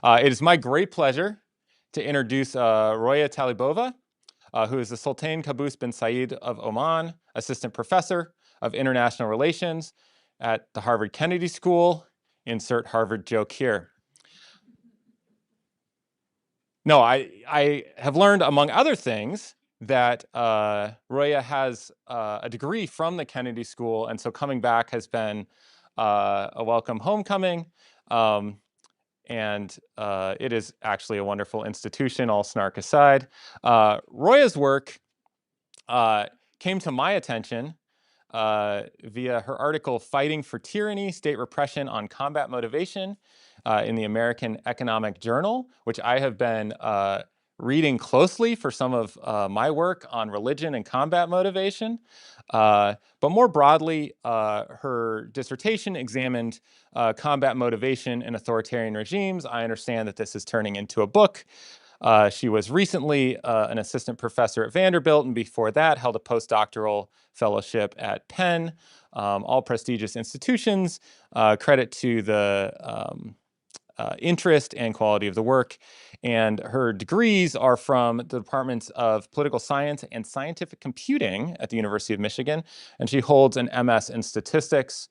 It is my great pleasure to introduce Roya Talibova, who is the Sultan Qaboos bin Said of Oman, Assistant Professor of International Relations at the Harvard Kennedy School. Insert Harvard joke here. No, I have learned, among other things, that Roya has a degree from the Kennedy School, and so coming back has been a welcome homecoming. And it is actually a wonderful institution, all snark aside. Roya's work came to my attention via her article, Fighting for Tyranny, State Repression on Combat Motivation, in the American Economic Journal, which I have been reading closely for some of my work on religion and combat motivation. But more broadly, her dissertation examined combat motivation in authoritarian regimes. I understand that this is turning into a book. She was recently an assistant professor at Vanderbilt, and before that held a postdoctoral fellowship at Penn, all prestigious institutions. Credit to the interest and quality of the work. And her degrees are from the Departments of Political Science and Scientific Computing at the University of Michigan, and she holds an MS in statistics.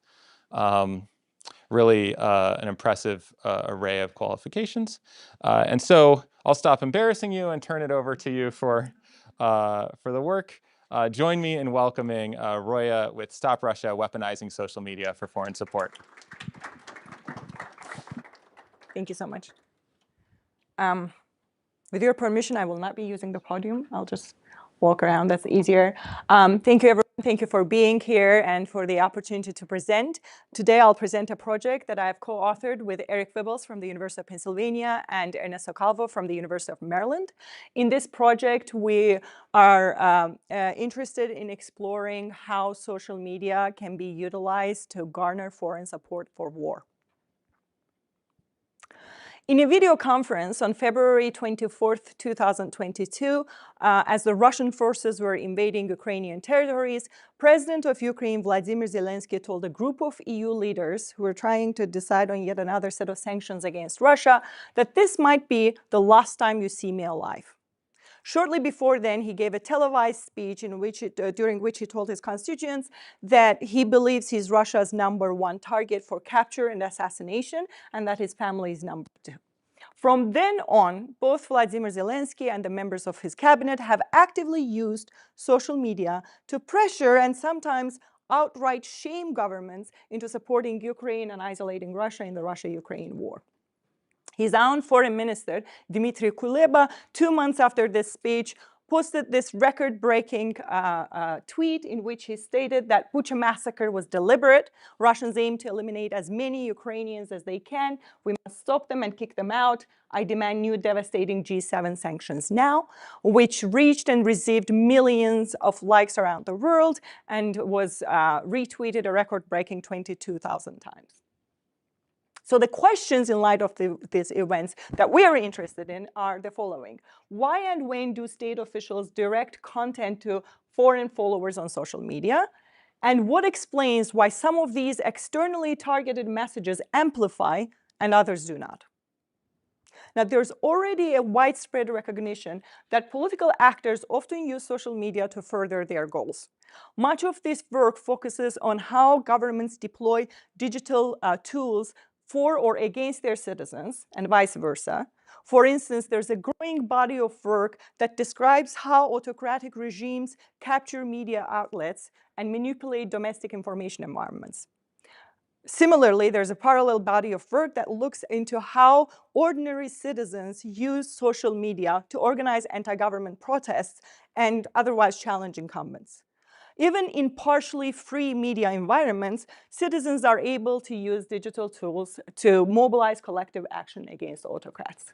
Really an impressive array of qualifications. And so I'll stop embarrassing you and turn it over to you for the work. Join me in welcoming Roya with Stop Russia, Weaponizing Social Media for Foreign Support. Thank you so much. With your permission, I will not be using the podium. I'll just walk around. That's easier. Thank you, everyone. Thank you for being here and for the opportunity to present. Today, I'll present a project that I have co-authored with Eric Wibbles from the University of Pennsylvania and Ernesto Calvo from the University of Maryland. In this project, we are interested in exploring how social media can be utilized to garner foreign support for war. In a video conference on February 24th, 2022, as the Russian forces were invading Ukrainian territories, President of Ukraine, Vladimir Zelensky, told a group of EU leaders who were trying to decide on yet another set of sanctions against Russia that this might be the last time you see me alive. Shortly before then, he gave a televised speech during which he told his constituents that he believes he's Russia's #1 target for capture and assassination, and that his family is #2. From then on, both Vladimir Zelensky and the members of his cabinet have actively used social media to pressure and sometimes outright shame governments into supporting Ukraine and isolating Russia in the Russia-Ukraine war. His own foreign minister, Dmitry Kuleba, 2 months after this speech, posted this record-breaking tweet in which he stated that Bucha massacre was deliberate. Russians aim to eliminate as many Ukrainians as they can. We must stop them and kick them out. I demand new devastating G7 sanctions now, which reached and received millions of likes around the world and was retweeted a record-breaking 22,000 times. So the questions in light of these events that we are interested in are the following. Why and when do state officials direct content to foreign followers on social media? And what explains why some of these externally targeted messages amplify and others do not? Now, there's already a widespread recognition that political actors often use social media to further their goals. Much of this work focuses on how governments deploy digital tools for or against their citizens, and vice versa. For instance, there's a growing body of work that describes how autocratic regimes capture media outlets and manipulate domestic information environments. Similarly, there's a parallel body of work that looks into how ordinary citizens use social media to organize anti-government protests and otherwise challenge incumbents. Even in partially free media environments, citizens are able to use digital tools to mobilize collective action against autocrats.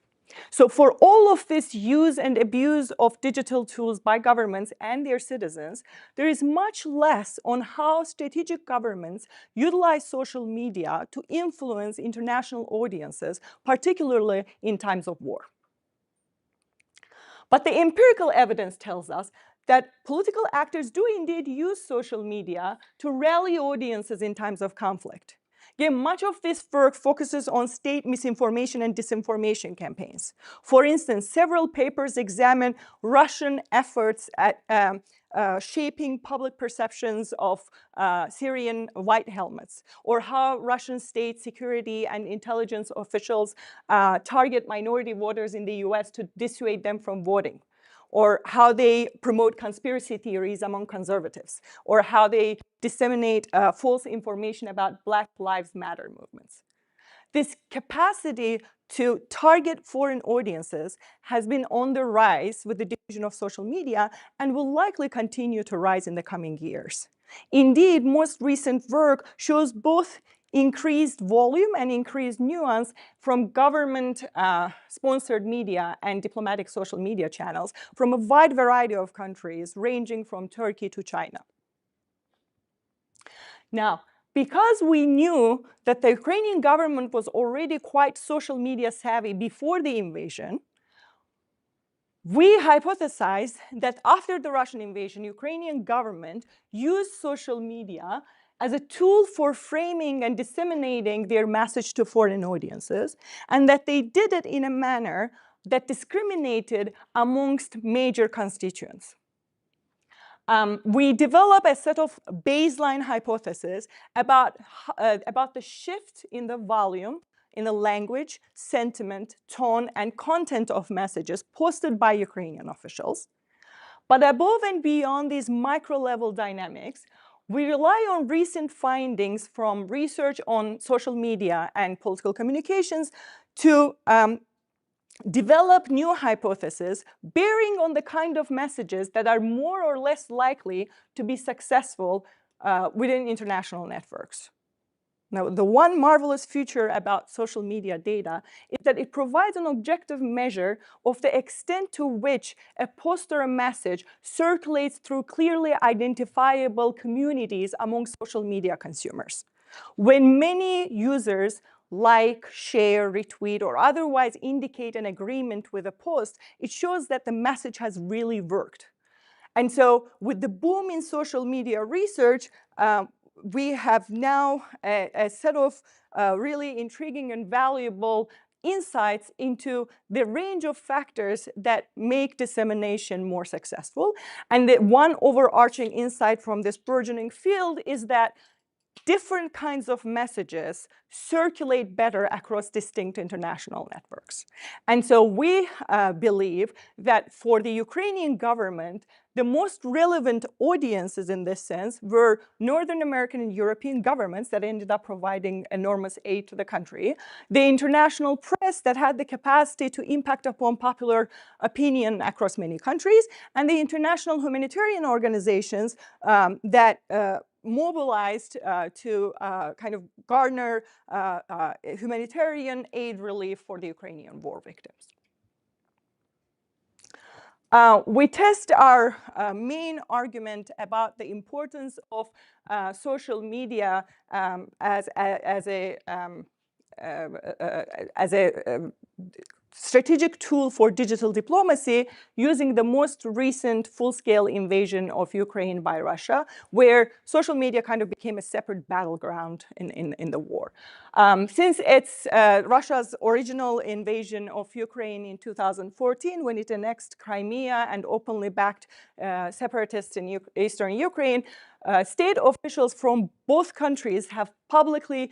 So for all of this use and abuse of digital tools by governments and their citizens, there is much less on how strategic governments utilize social media to influence international audiences, particularly in times of war. But the empirical evidence tells us that political actors do indeed use social media to rally audiences in times of conflict. Again, much of this work focuses on state misinformation and disinformation campaigns. For instance, several papers examine Russian efforts at shaping public perceptions of Syrian white helmets, or how Russian state security and intelligence officials target minority voters in the US to dissuade them from voting, or how they promote conspiracy theories among conservatives, or how they disseminate false information about Black Lives Matter movements. This capacity to target foreign audiences has been on the rise with the diffusion of social media and will likely continue to rise in the coming years. Indeed, most recent work shows both increased volume and increased nuance from government-sponsored media and diplomatic social media channels from a wide variety of countries, ranging from Turkey to China. Now, because we knew that the Ukrainian government was already quite social media savvy before the invasion, we hypothesized that after the Russian invasion, Ukrainian government used social media as a tool for framing and disseminating their message to foreign audiences, and that they did it in a manner that discriminated amongst major constituents. We develop a set of baseline hypotheses about the shift in the volume, in the language, sentiment, tone, and content of messages posted by Ukrainian officials. But above and beyond these micro-level dynamics, we rely on recent findings from research on social media and political communications to develop new hypotheses bearing on the kind of messages that are more or less likely to be successful within international networks. Now, the one marvelous feature about social media data is that it provides an objective measure of the extent to which a post or a message circulates through clearly identifiable communities among social media consumers. When many users like, share, retweet, or otherwise indicate an agreement with a post, it shows that the message has really worked. And so with the boom in social media research, we have now a set of really intriguing and valuable insights into the range of factors that make dissemination more successful. And the one overarching insight from this burgeoning field is that different kinds of messages circulate better across distinct international networks. And so we believe that for the Ukrainian government, the most relevant audiences in this sense were Northern American and European governments that ended up providing enormous aid to the country, the international press that had the capacity to impact upon popular opinion across many countries, and the international humanitarian organizations that mobilized to kind of garner humanitarian aid relief for the Ukrainian war victims. We test our main argument about the importance of social media as a strategic tool for digital diplomacy using the most recent full-scale invasion of Ukraine by Russia, where social media kind of became a separate battleground in the war. Since it's Russia's original invasion of Ukraine in 2014, when it annexed Crimea and openly backed separatists in eastern Ukraine, state officials from both countries have publicly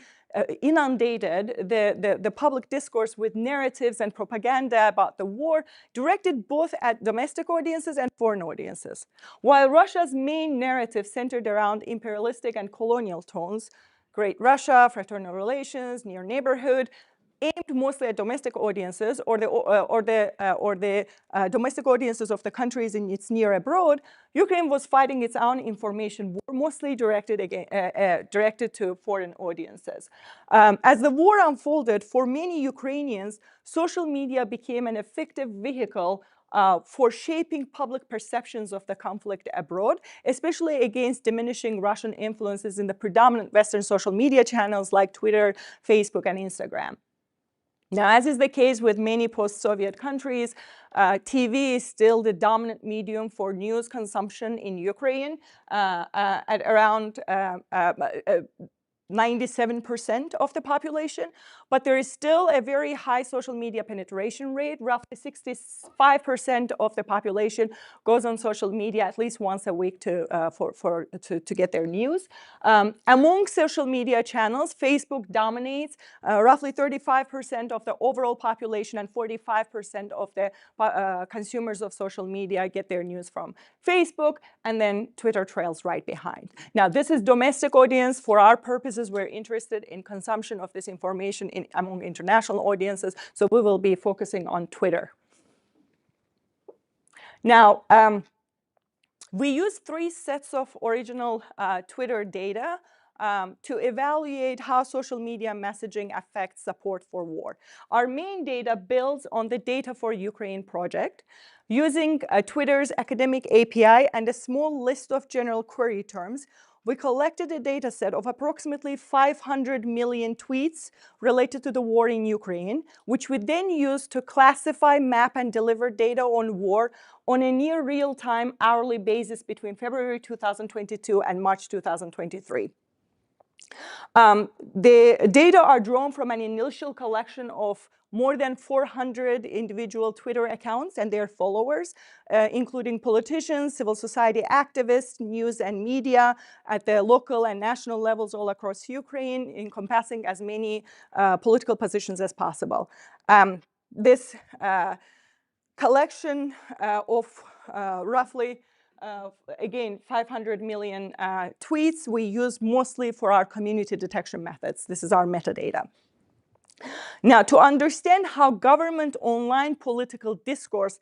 inundated the public discourse with narratives and propaganda about the war directed both at domestic audiences and foreign audiences. While Russia's main narrative centered around imperialistic and colonial tones, Great Russia, fraternal relations, near neighborhood, aimed mostly at domestic audiences or the domestic audiences of the countries in its near abroad, Ukraine was fighting its own information war, mostly directed to foreign audiences. As the war unfolded, for many Ukrainians, social media became an effective vehicle for shaping public perceptions of the conflict abroad, especially against diminishing Russian influences in the predominant Western social media channels like Twitter, Facebook, and Instagram. Now, as is the case with many post-Soviet countries, TV is still the dominant medium for news consumption in Ukraine. At around 97% of the population, but there is still a very high social media penetration rate. Roughly 65% of the population goes on social media at least once a week to get their news. Among social media channels, Facebook dominates. Roughly 35% of the overall population and 45% of the consumers of social media get their news from Facebook, and then Twitter trails right behind. Now, this is domestic audience. For our purposes, we're interested in consumption of this information among international audiences, so we will be focusing on Twitter. Now, we use 3 sets of original Twitter data to evaluate how social media messaging affects support for war. Our main data builds on the Data for Ukraine project. Using Twitter's academic API and a small list of general query terms, we collected a data set of approximately 500 million tweets related to the war in Ukraine, which we then used to classify, map, and deliver data on war on a near real-time hourly basis between February 2022 and March 2023. The data are drawn from an initial collection of more than 400 individual Twitter accounts and their followers, including politicians, civil society activists, news and media at the local and national levels all across Ukraine, encompassing as many political positions as possible. This collection of roughly again, 500 million tweets we use mostly for our community detection methods. This is our metadata. Now, to understand how government online political discourse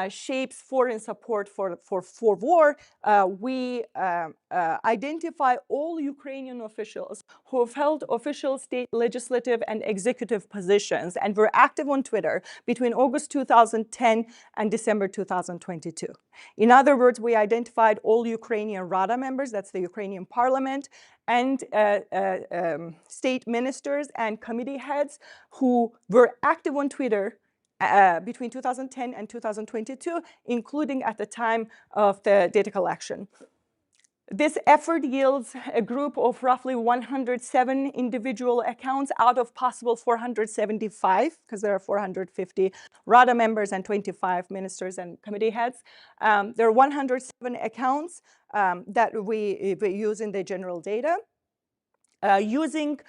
shapes foreign support for war, we identify all Ukrainian officials who have held official state legislative and executive positions and were active on Twitter between August 2010 and December 2022. In other words, we identified all Ukrainian Rada members, that's the Ukrainian parliament, and state ministers and committee heads who were active on Twitter between 2010 and 2022, including at the time of the data collection. This effort yields a group of roughly 107 individual accounts out of possible 475, because there are 450 Rada members and 25 ministers and committee heads. There are 107 accounts that we use in the general data. Using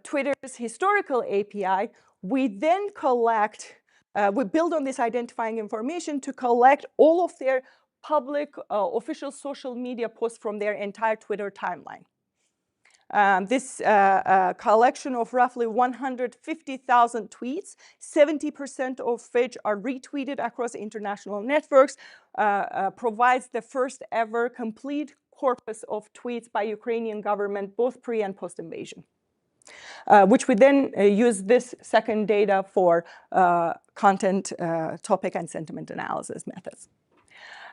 Twitter's historical API, we then collect we build on this identifying information to collect all of their public official social media posts from their entire Twitter timeline. This collection of roughly 150,000 tweets, 70% of which are retweeted across international networks, provides the first ever complete corpus of tweets by Ukrainian government, both pre and post-invasion. Which we then use this second data for content, topic, and sentiment analysis methods.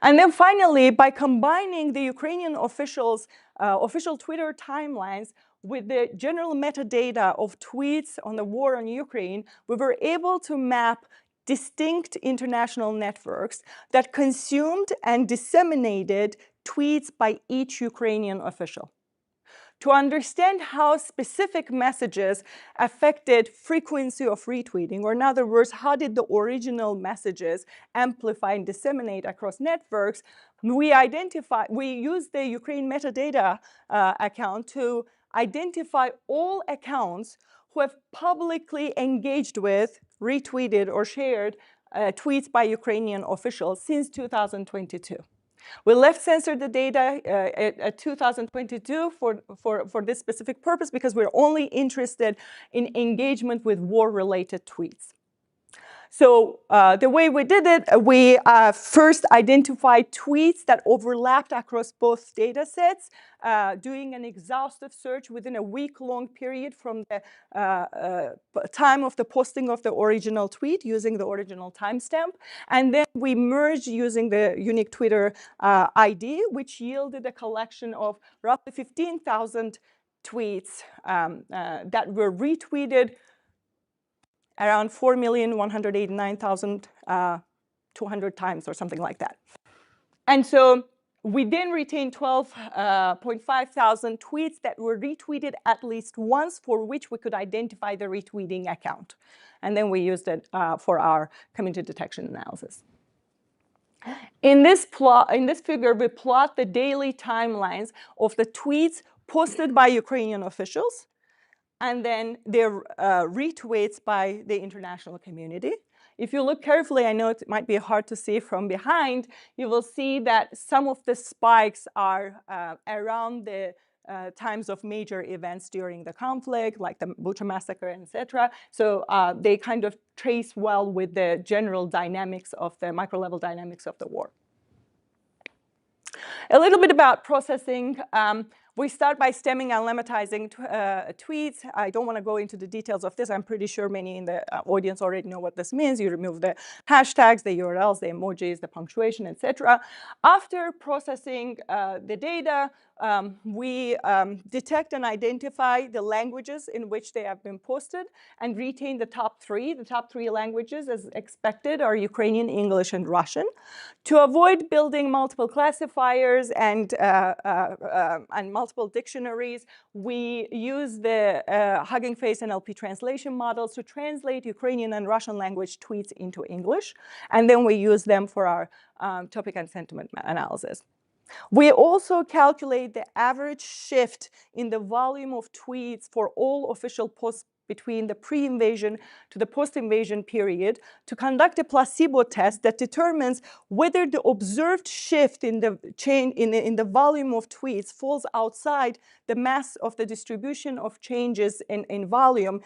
And then finally, by combining the Ukrainian officials' official Twitter timelines with the general metadata of tweets on the war on Ukraine, we were able to map distinct international networks that consumed and disseminated tweets by each Ukrainian official. To understand how specific messages affected frequency of retweeting, or in other words, how did the original messages amplify and disseminate across networks, we use the Ukraine metadata account to identify all accounts who have publicly engaged with, retweeted, or shared tweets by Ukrainian officials since 2022. We left censored the data at 2022 for this specific purpose because we're only interested in engagement with war-related tweets. So the way we did it, we first identified tweets that overlapped across both data sets, doing an exhaustive search within a week-long period from the time of the posting of the original tweet using the original timestamp. And then we merged using the unique Twitter ID, which yielded a collection of roughly 15,000 tweets that were retweeted around 4,189,200 times or something like that. And so We then retained 12.5 thousand tweets that were retweeted at least once, for which we could identify the retweeting account. And then we used it for our community detection analysis. In this figure, we plot the daily timelines of the tweets posted by Ukrainian officials and then their retweets by the international community. If you look carefully, I know it might be hard to see from behind, you will see that some of the spikes are around the times of major events during the conflict, like the Bucha massacre, etc. So they kind of trace well with the general dynamics of the micro-level dynamics of the war. A little bit about processing. We start by stemming and lemmatizing tweets. I don't want to go into the details of this. I'm pretty sure many in the audience already know what this means. You remove the hashtags, the URLs, the emojis, the punctuation, etc. After processing the data, we detect and identify the languages in which they have been posted and retain the top three. The top three languages, as expected, are Ukrainian, English, and Russian. To avoid building multiple classifiers and multiple dictionaries, we use the Hugging Face NLP translation models to translate Ukrainian and Russian language tweets into English, and then we use them for our topic and sentiment analysis. We also calculate the average shift in the volume of tweets for all official posts between the pre-invasion to the post-invasion period to conduct a placebo test that determines whether the observed shift in the in the volume of tweets falls outside the mass of the distribution of changes in volume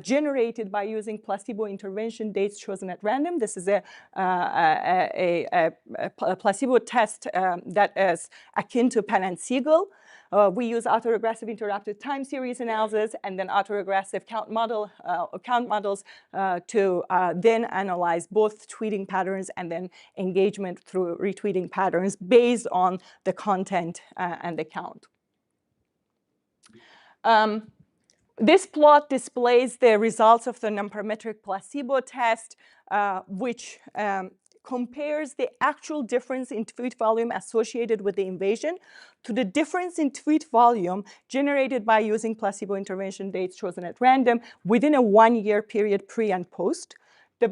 generated by using placebo intervention dates chosen at random. This is a placebo test that is akin to Penn and Siegel. We use autoregressive interrupted time series analysis and then autoregressive count models to then analyze both tweeting patterns and then engagement through retweeting patterns based on the content and the count. This plot displays the results of the nonparametric placebo test, which compares the actual difference in tweet volume associated with the invasion to the difference in tweet volume generated by using placebo intervention dates chosen at random within a 1-year period pre and post. The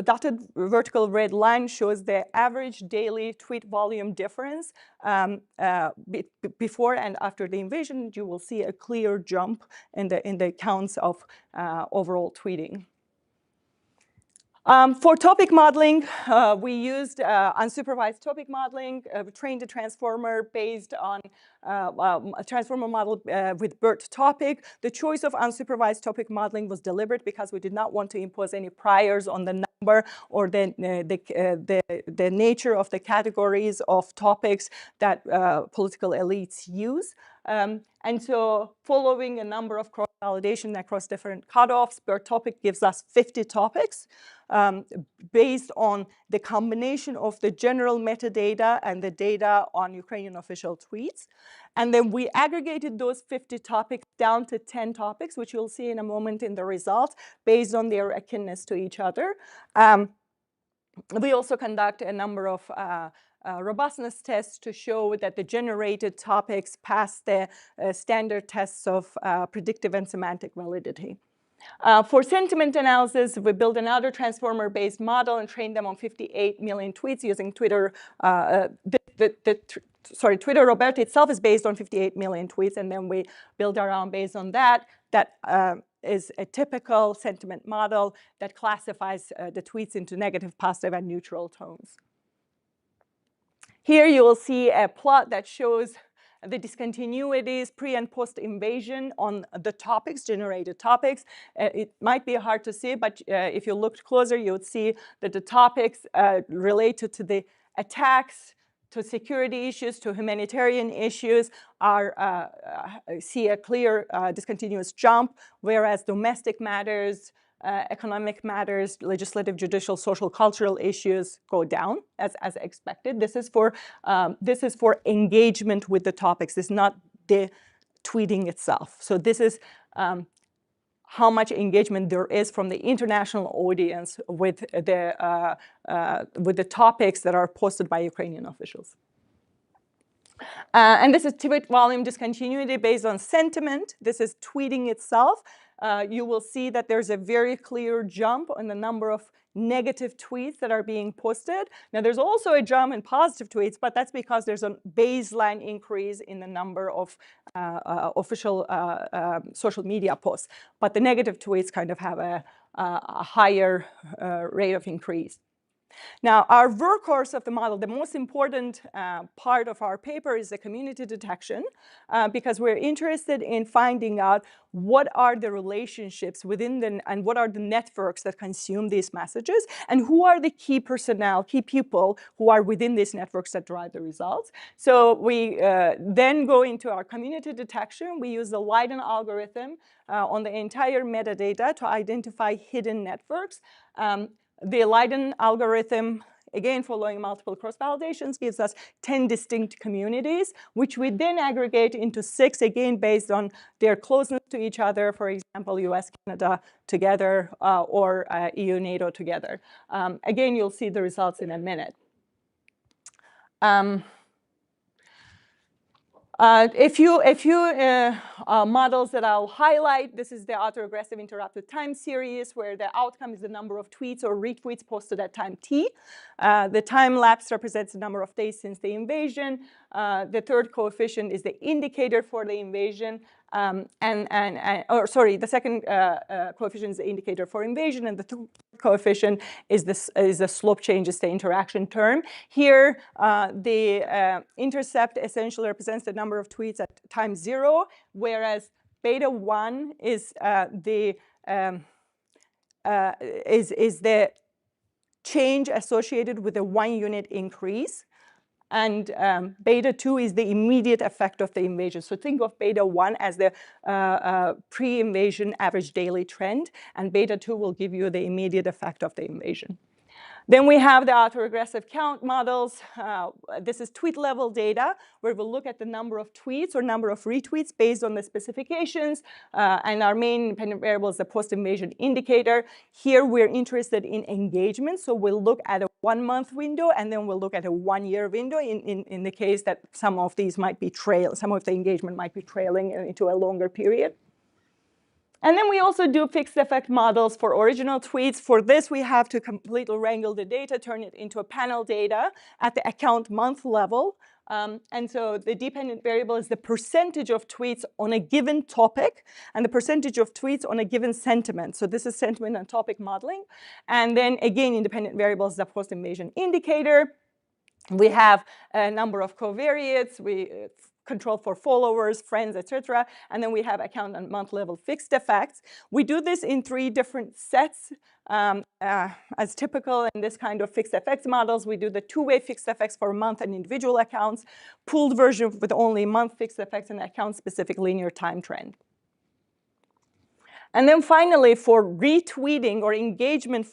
dotted vertical red line shows the average daily tweet volume difference before and after the invasion. You will see a clear jump in the counts of overall tweeting. For topic modeling, we used unsupervised topic modeling, trained a transformer based on a transformer model with BERT topic. The choice of unsupervised topic modeling was deliberate because we did not want to impose any priors on the number or the nature of the categories of topics that political elites use. And so following a number of cross-validation across different cutoffs, BERT topic gives us 50 topics based on the combination of the general metadata and the data on Ukrainian official tweets. And then we aggregated those 50 topics down to 10 topics, which you'll see in a moment in the results, based on their akinness to each other. We also conduct a number of robustness tests to show that the generated topics pass the standard tests of predictive and semantic validity. For sentiment analysis, we built another transformer-based model and trained them on 58 million tweets using Twitter. Twitter Roberta itself is based on 58 million tweets, and then we build around based on that. That is a typical sentiment model that classifies the tweets into negative, positive, and neutral tones. Here you will see a plot that shows the discontinuities pre and post invasion on the topics, generated topics. It might be hard to see, but if you looked closer, you would see that the topics related to the attacks, to security issues, to humanitarian issues see a clear discontinuous jump, whereas domestic matters, economic matters, legislative, judicial, social, cultural issues go down as expected. This is for engagement with the topics. This is not the tweeting itself. So this is how much engagement there is from the international audience with the topics that are posted by Ukrainian officials. And this is tweet volume discontinuity based on sentiment. This is tweeting itself. You will see that there's a very clear jump on the number of negative tweets that are being posted. Now, there's also a jump in positive tweets, but that's because there's a baseline increase in the number of official social media posts. But the negative tweets kind of have a higher rate of increase. Now, our workhorse of the model, the most important part of our paper is the community detection, because we're interested in finding out what are the relationships within and what are the networks that consume these messages, and who are the key personnel, key people who are within these networks that drive the results. So we then go into our community detection. We use the Leiden algorithm on the entire metadata to identify hidden networks. The Leiden algorithm, again, following multiple cross-validations, gives us 10 distinct communities, which we then aggregate into 6, again, based on their closeness to each other, for example, US, Canada together, or EU, NATO together. Again, you'll see the results in a minute. A few models that I'll highlight. This is the autoregressive interrupted time series, where the outcome is the number of tweets or retweets posted at time t. The time lapse represents the number of days since the invasion. The third coefficient is the indicator for the invasion. The second coefficient is the indicator for invasion, and the third coefficient is the slope changes the interaction term. Here, the intercept essentially represents the number of tweets at time 0, whereas beta 1 is the change associated with a 1-unit increase. And beta 2 is the immediate effect of the invasion. So think of beta 1 as the pre-invasion average daily trend, and beta 2 will give you the immediate effect of the invasion. Then we have the autoregressive count models. This is tweet level data, where we'll look at the number of tweets or number of retweets based on the specifications. And our main independent variable is the post-invasion indicator. Here, we're interested in engagement. So we'll look at a 1-month window, and then we'll look at a 1-year window in the case that some of these might be some of the engagement might be trailing into a longer period. And then we also do fixed effect models for original tweets. For this, we have to completely wrangle the data, turn it into a panel data at the account month level. And so the dependent variable is the percentage of tweets on a given topic and the percentage of tweets on a given sentiment. So this is sentiment and topic modeling. And then again, independent variable is the post-invasion indicator. We have a number of covariates. We control for followers, friends, etc. And then we have account and month level fixed effects. We do this in 3 different sets. As typical in this kind of fixed effects models, we do the 2-way fixed effects for month and individual accounts, pooled version with only month fixed effects and account-specific linear time trend. And then finally, for retweeting or engagement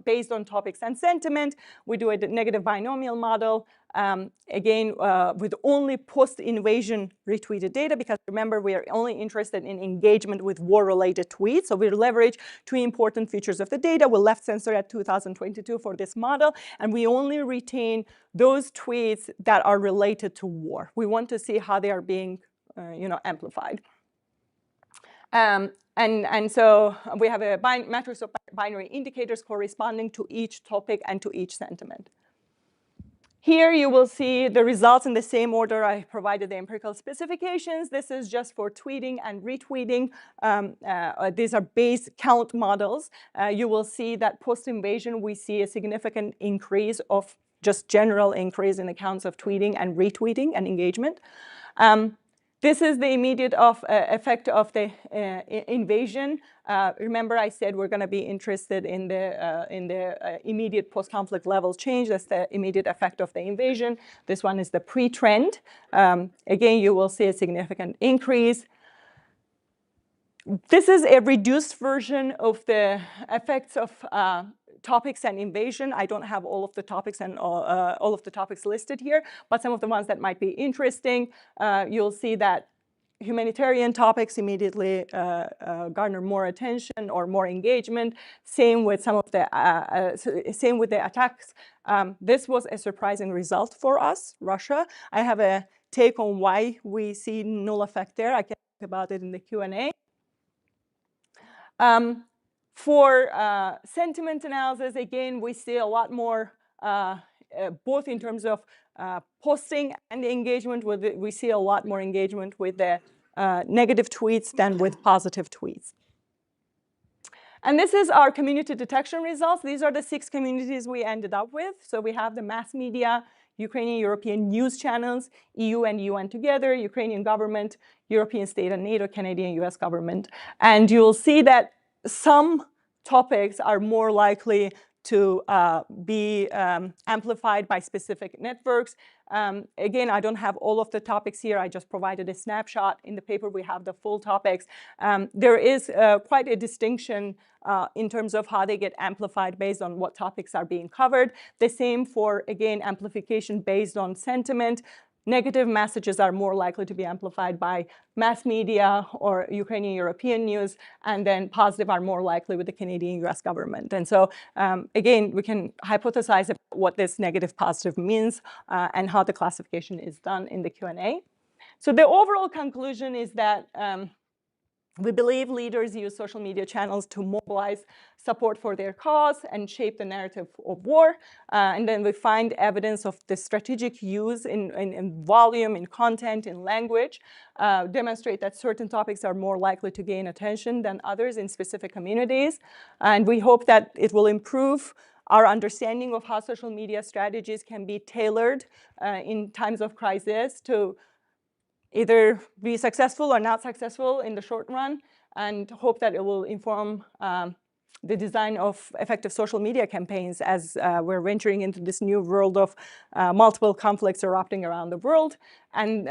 based on topics and sentiment, we do a negative binomial model, again, with only post-invasion retweeted data, because remember, we are only interested in engagement with war-related tweets. So we leverage 2 important features of the data. We left censor at 2022 for this model, and we only retain those tweets that are related to war. We want to see how they are being amplified. And so we have a matrix of binary indicators corresponding to each topic and to each sentiment. Here you will see the results in the same order I provided the empirical specifications. This is just for tweeting and retweeting. These are base count models. You will see that post-invasion, we see a significant increase of just general increase in the counts of tweeting and retweeting and engagement. This is the immediate effect of the invasion. Remember, I said we're going to be interested in the immediate post-conflict levels change. That's the immediate effect of the invasion. This one is the pre-trend. Again, you will see a significant increase. This is a reduced version of the effects of topics and invasion. I don't have all of the topics and all of the topics listed here, but some of the ones that might be interesting, you'll see that humanitarian topics immediately garner more attention or more engagement. Same with some of the same with the attacks. This was a surprising result for us, Russia. I have a take on why we see null effect there. I can talk about it in the Q&A. For sentiment analysis, again, we see a lot more, both in terms of posting and engagement with it. We see a lot more engagement with the negative tweets than with positive tweets. And this is our community detection results. These are the 6 communities we ended up with. So we have the mass media, Ukrainian European news channels, EU and UN together, Ukrainian government, European state and NATO, Canadian US government. And you'll see that some topics are more likely to be amplified by specific networks. Again, I don't have all of the topics here. I just provided a snapshot. In the paper, we have the full topics. There is quite a distinction in terms of how they get amplified based on what topics are being covered. The same for, again, amplification based on sentiment. Negative messages are more likely to be amplified by mass media or Ukrainian European news, and then positive are more likely with the Canadian US government. And so, again, we can hypothesize about what this negative positive means and how the classification is done in the Q&A. So the overall conclusion is that we believe leaders use social media channels to mobilize support for their cause and shape the narrative of war. And then we find evidence of the strategic use in volume, in content, in language, demonstrate that certain topics are more likely to gain attention than others in specific communities. And we hope that it will improve our understanding of how social media strategies can be tailored in times of crisis to either be successful or not successful in the short run, and hope that it will inform the design of effective social media campaigns as we're venturing into this new world of multiple conflicts erupting around the world. And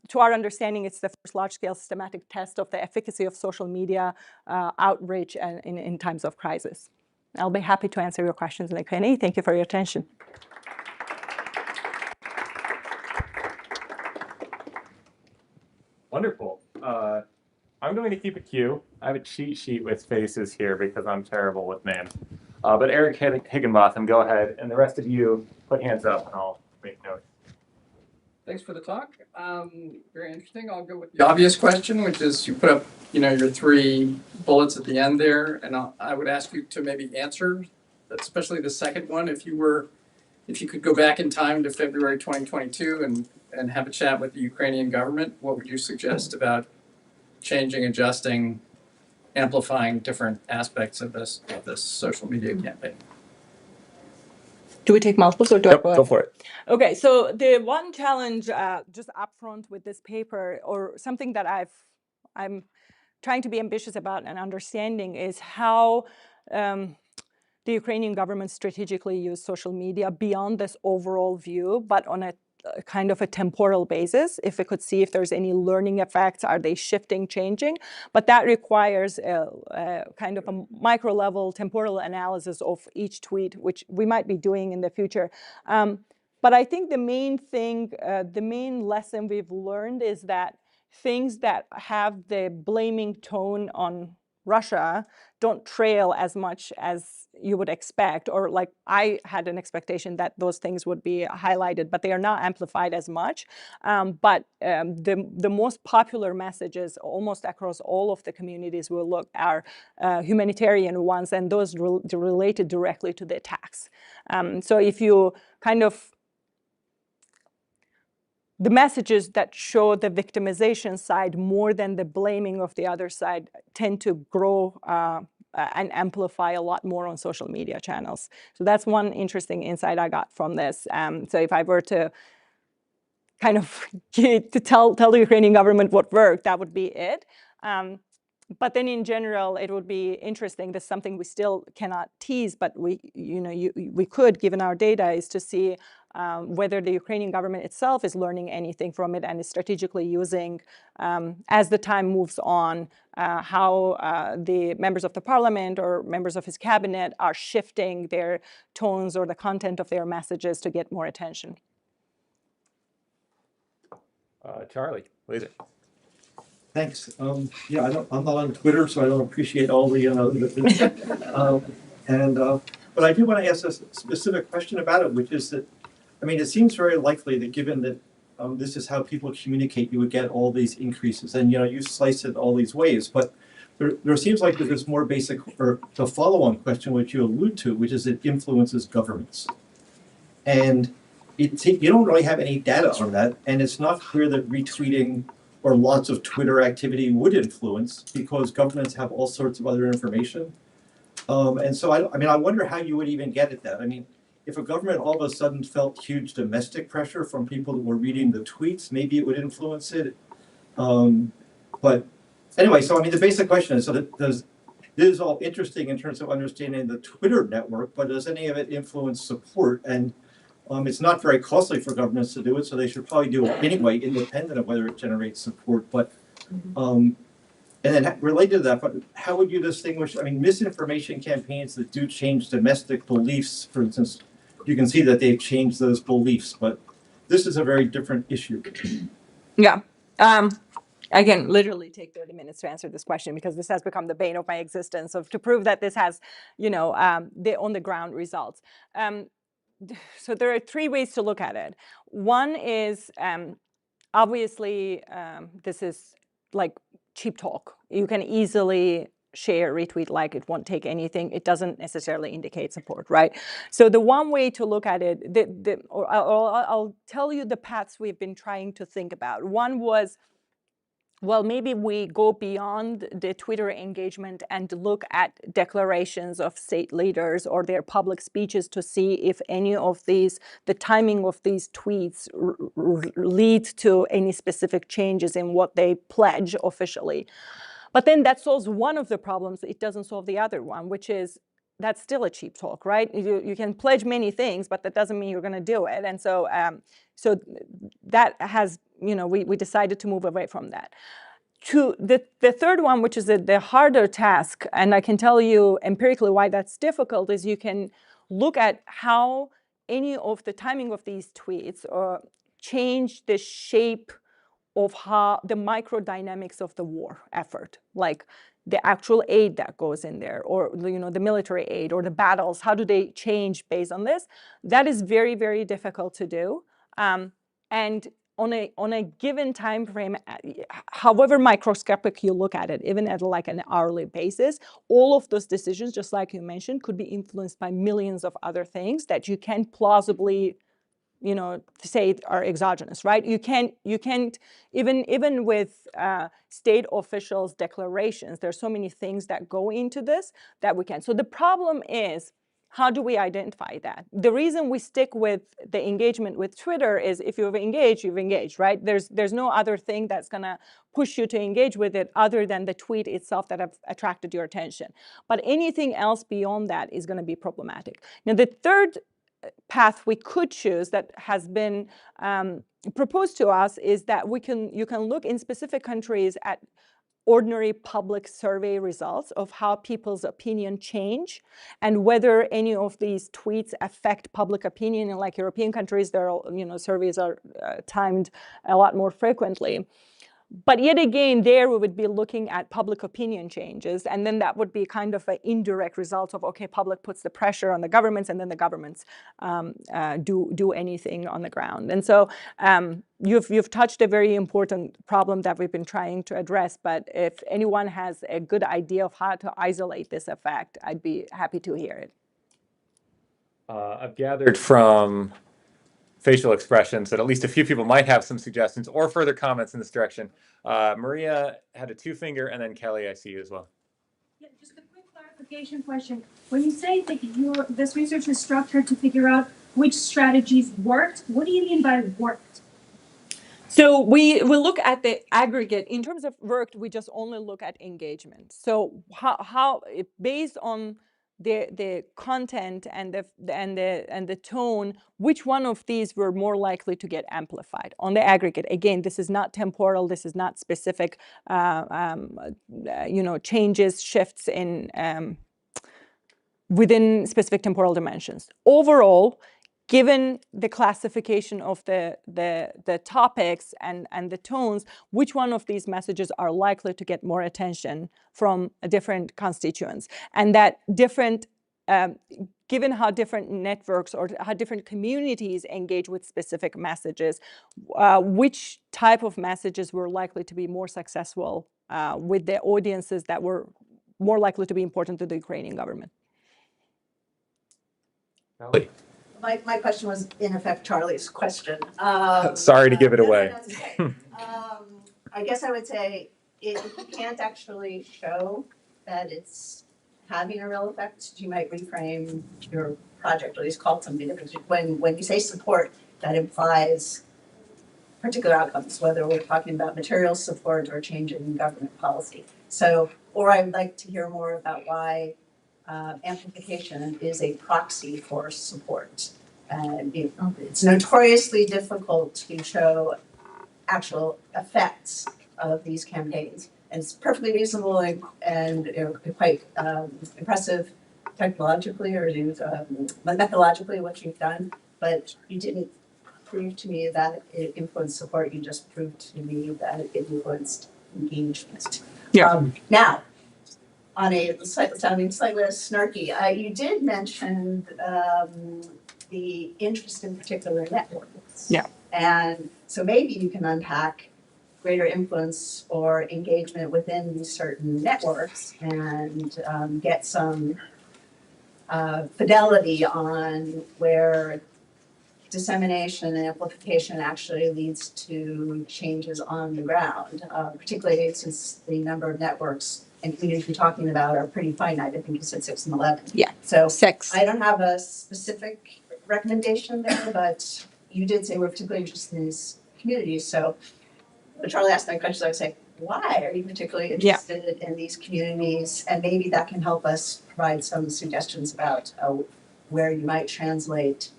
to our understanding, it's the first large-scale systematic test of the efficacy of social media outreach in times of crisis. I'll be happy to answer your questions in the Q&A. Thank you for your attention. Wonderful. I'm going to keep it Q. I have a cheat sheet with faces here because I'm terrible with names. But Eric Higginbotham, go ahead. And the rest of you, put hands up and I'll make notes. Thanks for the talk. Very interesting. I'll go with the obvious question, which is you put up, your 3 bullets at the end there, and I would ask you to maybe answer, especially the second one, if you could go back in time to February 2022 and have a chat with the Ukrainian government, what would you suggest about changing, adjusting, amplifying different aspects of this social media campaign? Do we take multiples or do I go ahead? Go for it. Okay, so the one challenge just upfront with this paper, or something that I'm trying to be ambitious about and understanding, is how the Ukrainian government strategically used social media beyond this overall view, but on a kind of a temporal basis. If we could see if there's any learning effects, are they shifting, changing? But that requires a kind of a micro level temporal analysis of each tweet, which we might be doing in the future. But I think the main thing, the main lesson we've learned is that things that have the blaming tone on Russia don't trail as much as you would expect, or like I had an expectation that those things would be highlighted, but they are not amplified as much. But the most popular messages almost across all of the communities we look are humanitarian ones, and those related directly to the attacks. So if you kind of the messages that show the victimization side more than the blaming of the other side tend to grow and amplify a lot more on social media channels. So that's one interesting insight I got from this. So if I were to kind of tell the Ukrainian government what worked, that would be it. But then in general, it would be interesting. This is something we still cannot tease, but we could, given our data, is to see whether the Ukrainian government itself is learning anything from it and is strategically using, as the time moves on, how the members of the parliament or members of his cabinet are shifting their tones or the content of their messages to get more attention. Charlie, please. Thanks. Yeah, I'm not on Twitter, so I don't appreciate all the, but I do want to ask a specific question about it, which is that, I mean, it seems very likely that given that this is how people communicate, you would get all these increases. And, you slice it all these ways, but there seems like there's this more basic, or the follow-on question, which you allude to, which is it influences governments. And you don't really have any data on that, and it's not clear that retweeting or lots of Twitter activity would influence, because governments have all sorts of other information. And so I wonder how you would even get at that. I mean, if a government all of a sudden felt huge domestic pressure from people that were reading the tweets, maybe it would influence it. But anyway, so I mean, the basic question is, this is all interesting in terms of understanding the Twitter network, but does any of it influence support? And it's not very costly for governments to do it, so they should probably do it anyway, independent of whether it generates support. But and then related to that, but how would you distinguish? I mean, misinformation campaigns that do change domestic beliefs, for instance, you can see that they've changed those beliefs, but this is a very different issue. Yeah. I can literally take 30 minutes to answer this question, because this has become the bane of my existence, to prove that this has, the on the ground results. So there are three ways to look at it. One is, obviously, this is like cheap talk. You can easily share, retweet, like, it won't take anything. It doesn't necessarily indicate support, right? So the one way to look at it, or I'll tell you the paths we've been trying to think about. One was, well, maybe we go beyond the Twitter engagement and look at declarations of state leaders or their public speeches to see if any of these, the timing of these tweets lead to any specific changes in what they pledge officially. But then that solves one of the problems. It doesn't solve the other one, which is, that's still a cheap talk, right? You can pledge many things, but that doesn't mean you're going to do it. And so, so that has, we decided to move away from that. To the third one, which is the harder task, and I can tell you empirically why that's difficult, is you can look at how any of the timing of these tweets change the shape of how the microdynamics of the war effort, like the actual aid that goes in there, or the military aid, or the battles. How do they change based on this? That is very, very difficult to do. And on a given time frame, however microscopic you look at it, even at like an hourly basis, all of those decisions, just like you mentioned, could be influenced by millions of other things that you can plausibly, say are exogenous, right? You can't even with state officials' declarations, there's so many things that go into this that we can. So the problem is, how do we identify that? The reason we stick with the engagement with Twitter is, if you've engaged, right? There's no other thing that's gonna push you to engage with it other than the tweet itself that have attracted your attention. But anything else beyond that is gonna be problematic. Now, the third path we could choose that has been proposed to us is that you can look in specific countries at ordinary public survey results of how people's opinion change and whether any of these tweets affect public opinion. In like European countries, there are, surveys are timed a lot more frequently. But yet again, there we would be looking at public opinion changes, and then that would be kind of an indirect result of, okay, public puts the pressure on the governments, and then the governments do anything on the ground. And so you've touched a very important problem that we've been trying to address. But if anyone has a good idea of how to isolate this effect, I'd be happy to hear it. I've gathered from facial expressions that at least a few people might have some suggestions or further comments in this direction. Maria had a 2-finger, and then Kelly, I see you as well. Yeah, just a quick clarification question. When you say that this research is structured to figure out which strategies worked, what do you mean by worked? So we look at the aggregate. In terms of worked, we just only look at engagement. So how based on the content and the tone, which one of these were more likely to get amplified on the aggregate? Again, this is not temporal. This is not specific, changes, shifts in within specific temporal dimensions. Overall, given the classification of the topics and the tones, which one of these messages are likely to get more attention from different constituents, and that different given how different networks or how different communities engage with specific messages, which type of messages were likely to be more successful with the audiences that were more likely to be important to the Ukrainian government. My question was, in effect, Charlie's question. Sorry to give it away. No, that's okay. I guess I would say if you can't actually show that it's having a real effect, you might reframe your project, or at least call it something different. When you say support, that implies particular outcomes, whether we're talking about material support or change in government policy. So, or I'd like to hear more about why amplification is a proxy for support. It's notoriously difficult to show actual effects of these campaigns. And it's perfectly reasonable and quite impressive technologically or methodologically what you've done, but you didn't prove to me that it influenced support. You just proved to me that it influenced engagement. Yeah. Now, on a sounding slightly less snarky, you did mention the interest in particular networks. Yeah. And so maybe you can unpack greater influence or engagement within these certain networks and get some fidelity on where dissemination and amplification actually leads to changes on the ground, particularly since the number of networks and communities we're talking about are pretty finite. I think you said 6 and 11. Yeah. So 6. I don't have a specific recommendation there, but you did say we're particularly interested in these communities. So when Charlie asked that question, I would say, why are you particularly interested in these communities? And maybe that can help us provide some suggestions about where you might translate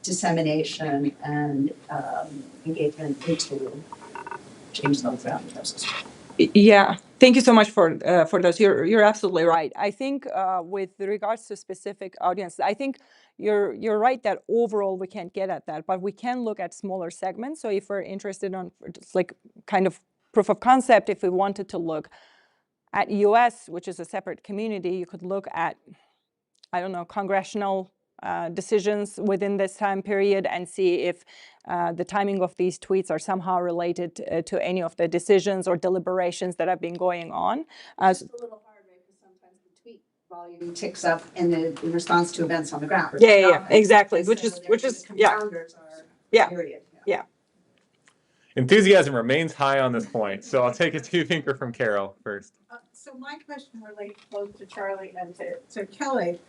dissemination and engagement into changes on the ground process. Yeah, thank you so much for those. You're absolutely right. I think with regards to specific audiences, I think you're right that overall we can't get at that, but we can look at smaller segments. So if we're interested on just like kind of proof of concept, if we wanted to look at US, which is a separate community, you could look at, I don't know, congressional decisions within this time period and see if the timing of these tweets are somehow related to any of the decisions or deliberations that have been going on. It's a little hard, right? Because sometimes the tweet volume ticks up in response to events on the ground. Yeah, exactly. And which so is the yeah, confounders are yeah, period. yeah. Enthusiasm remains high on this point, so I'll take a two-finger from Carol first. So my question relates both to Charlie and to Kelly.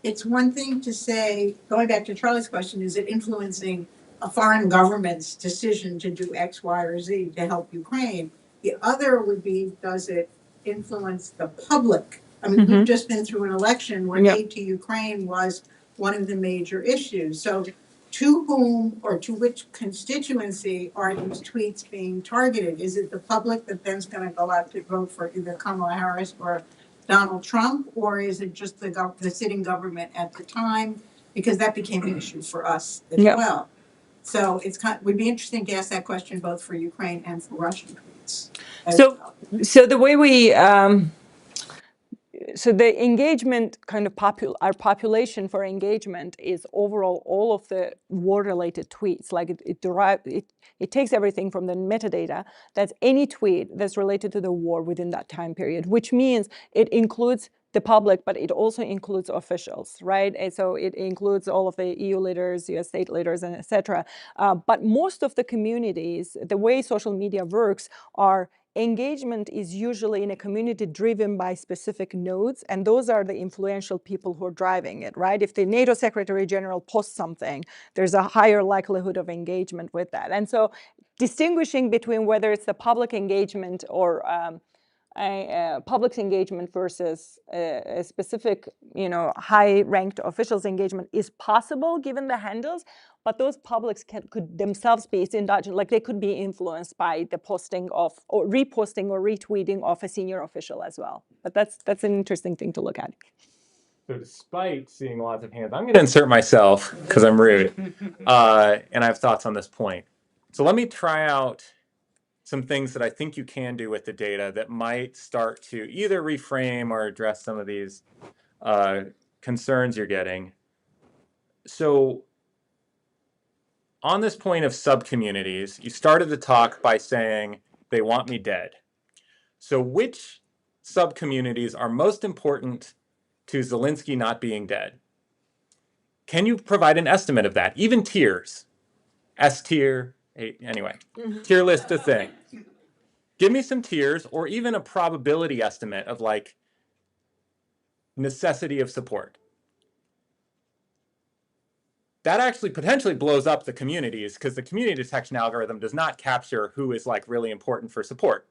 It's one thing to say, going back to Charlie's question, is it influencing a foreign government's decision to do X, Y, or Z to help Ukraine? The other would be, does it influence the public? I mean, we've just been through an election where aid to Ukraine was one of the major issues. So to whom or to which constituency are these tweets being targeted? Is it the public that then's going to go out to vote for either Kamala Harris or Donald Trump, or is it just the sitting government at the time? Because that became an issue for us as well. So it's would be interesting to ask that question both for Ukraine and for Russian tweets. So the way we so the engagement kind of our population for engagement is overall all of the war-related tweets. Like it takes everything from the metadata. That's any tweet that's related to the war within that time period, which means it includes the public, but it also includes officials, right? And so it includes all of the EU leaders, US state leaders, and etc. But most of the communities, the way social media works are engagement is usually in a community driven by specific nodes, and those are the influential people who are driving it, right? If the NATO Secretary General posts something, there's a higher likelihood of engagement with that. And so distinguishing between whether it's the public engagement or public's engagement versus a specific, high-ranked officials' engagement is possible given the handles, but those publics could themselves be indulgent, like they could be influenced by the posting of, or reposting or retweeting of a senior official as well. But that's an interesting thing to look at. So despite seeing lots of hands, I'm going to insert myself because I'm rude, and I have thoughts on this point. So let me try out some things that I think you can do with the data that might start to either reframe or address some of these concerns you're getting. So on this point of subcommunities, you started the talk by saying they want me dead. So which subcommunities are most important to Zelensky not being dead? Can you provide an estimate of that? Even tiers, S tier, anyway, tier list a thing. Give me some tiers or even a probability estimate of like necessity of support. That actually potentially blows up the communities because the community detection algorithm does not capture who is like really important for support.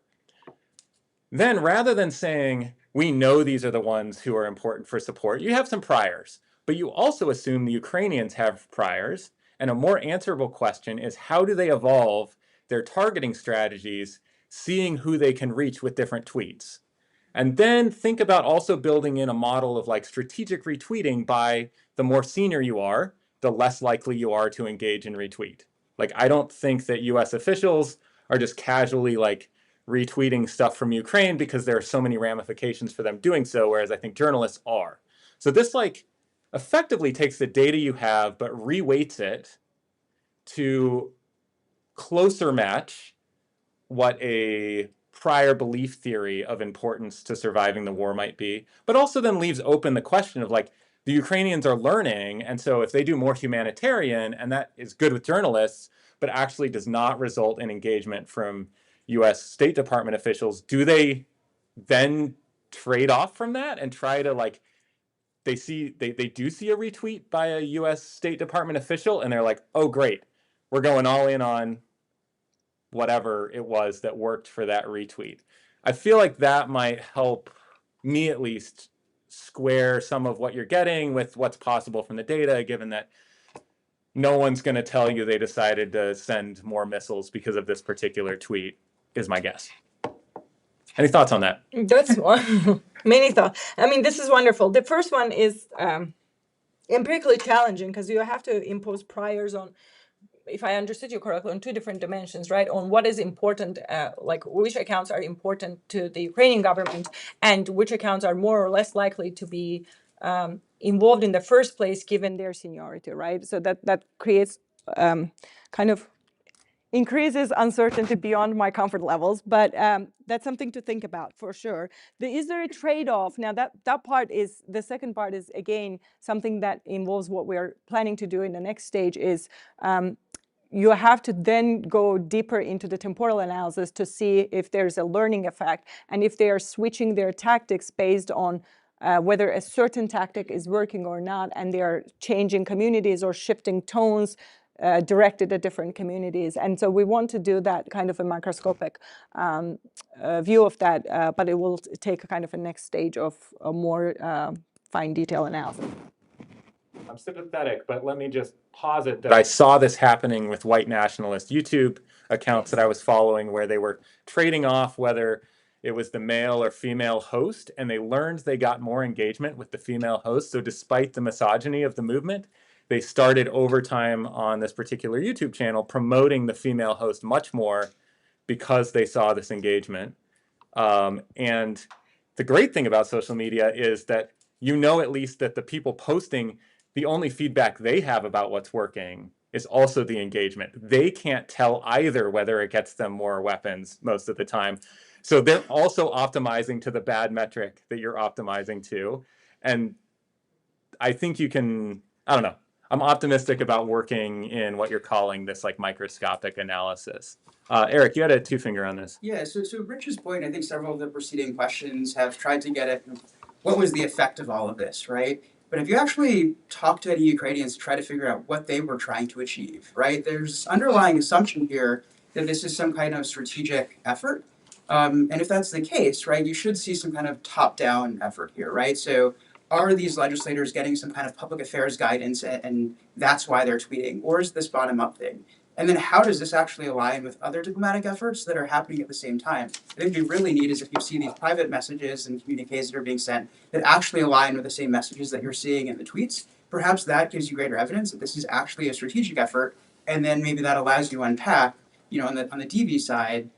Then rather than saying, we know these are the ones who are important for support, you have some priors, but you also assume the Ukrainians have priors. And a more answerable question is how do they evolve their targeting strategies, seeing who they can reach with different tweets? And then think about also building in a model of like strategic retweeting by the more senior you are, the less likely you are to engage in retweet. Like, I don't think that US officials are just casually like retweeting stuff from Ukraine because there are so many ramifications for them doing so, whereas I think journalists are. So this like effectively takes the data you have, but reweights it to closer match what a prior belief theory of importance to surviving the war might be, but also then leaves open the question of like, the Ukrainians are learning, and so if they do more humanitarian, and that is good with journalists, but actually does not result in engagement from US State Department officials, do they then trade off from that and try to like, they do see a retweet by a US State Department official, and they're like, oh great, we're going all in on whatever it was that worked for that retweet. I feel like that might help me at least square some of what you're getting with what's possible from the data, given that no one's going to tell you they decided to send more missiles because of this particular tweet, is my guess. Any thoughts on that? That's many thoughts. I mean, this is wonderful. The first one is empirically challenging because you have to impose priors on, if I understood you correctly, on two different dimensions, right? On what is important, like which accounts are important to the Ukrainian government and which accounts are more or less likely to be involved in the first place, given their seniority, right? So that creates kind of increases uncertainty beyond my comfort levels, but that's something to think about for sure. Is there a trade-off? Now that part is, the second part is again, something that involves what we're planning to do in the next stage is you have to then go deeper into the temporal analysis to see if there's a learning effect and if they are switching their tactics based on whether a certain tactic is working or not, and they are changing communities or shifting tones directed at different communities. And so we want to do that kind of a microscopic view of that, but it will take a kind of a next stage of a more fine detail analysis. I'm sympathetic, but let me just posit that I saw this happening with white nationalist YouTube accounts that I was following, where they were trading off whether it was the male or female host, and they learned they got more engagement with the female host. So despite the misogyny of the movement, they started over time on this particular YouTube channel promoting the female host much more because they saw this engagement. And the great thing about social media is that you know at least that the people posting, the only feedback they have about what's working is also the engagement. They can't tell either whether it gets them more weapons most of the time. So they're also optimizing to the bad metric that you're optimizing to. And I think you can, I don't know, I'm optimistic about working in what you're calling this like microscopic analysis. Eric, you had a two-finger on this. Yeah, so Rich's point, I think several of the preceding questions have tried to get at what was the effect of all of this, right? But if you actually talk to any Ukrainians to try to figure out what they were trying to achieve, right? There's underlying assumption here that this is some kind of strategic effort. And if that's the case, right, you should see some kind of top-down effort here, right? So are these legislators getting some kind of public affairs guidance and that's why they're tweeting? Or is this bottom-up thing? And then how does this actually align with other diplomatic efforts that are happening at the same time? I think it'd be really neat is if you see these private messages and communiques that are being sent that actually align with the same messages that you're seeing in the tweets. Perhaps that gives you greater evidence that this is actually a strategic effort, and then maybe that allows you to unpack, on the DV side,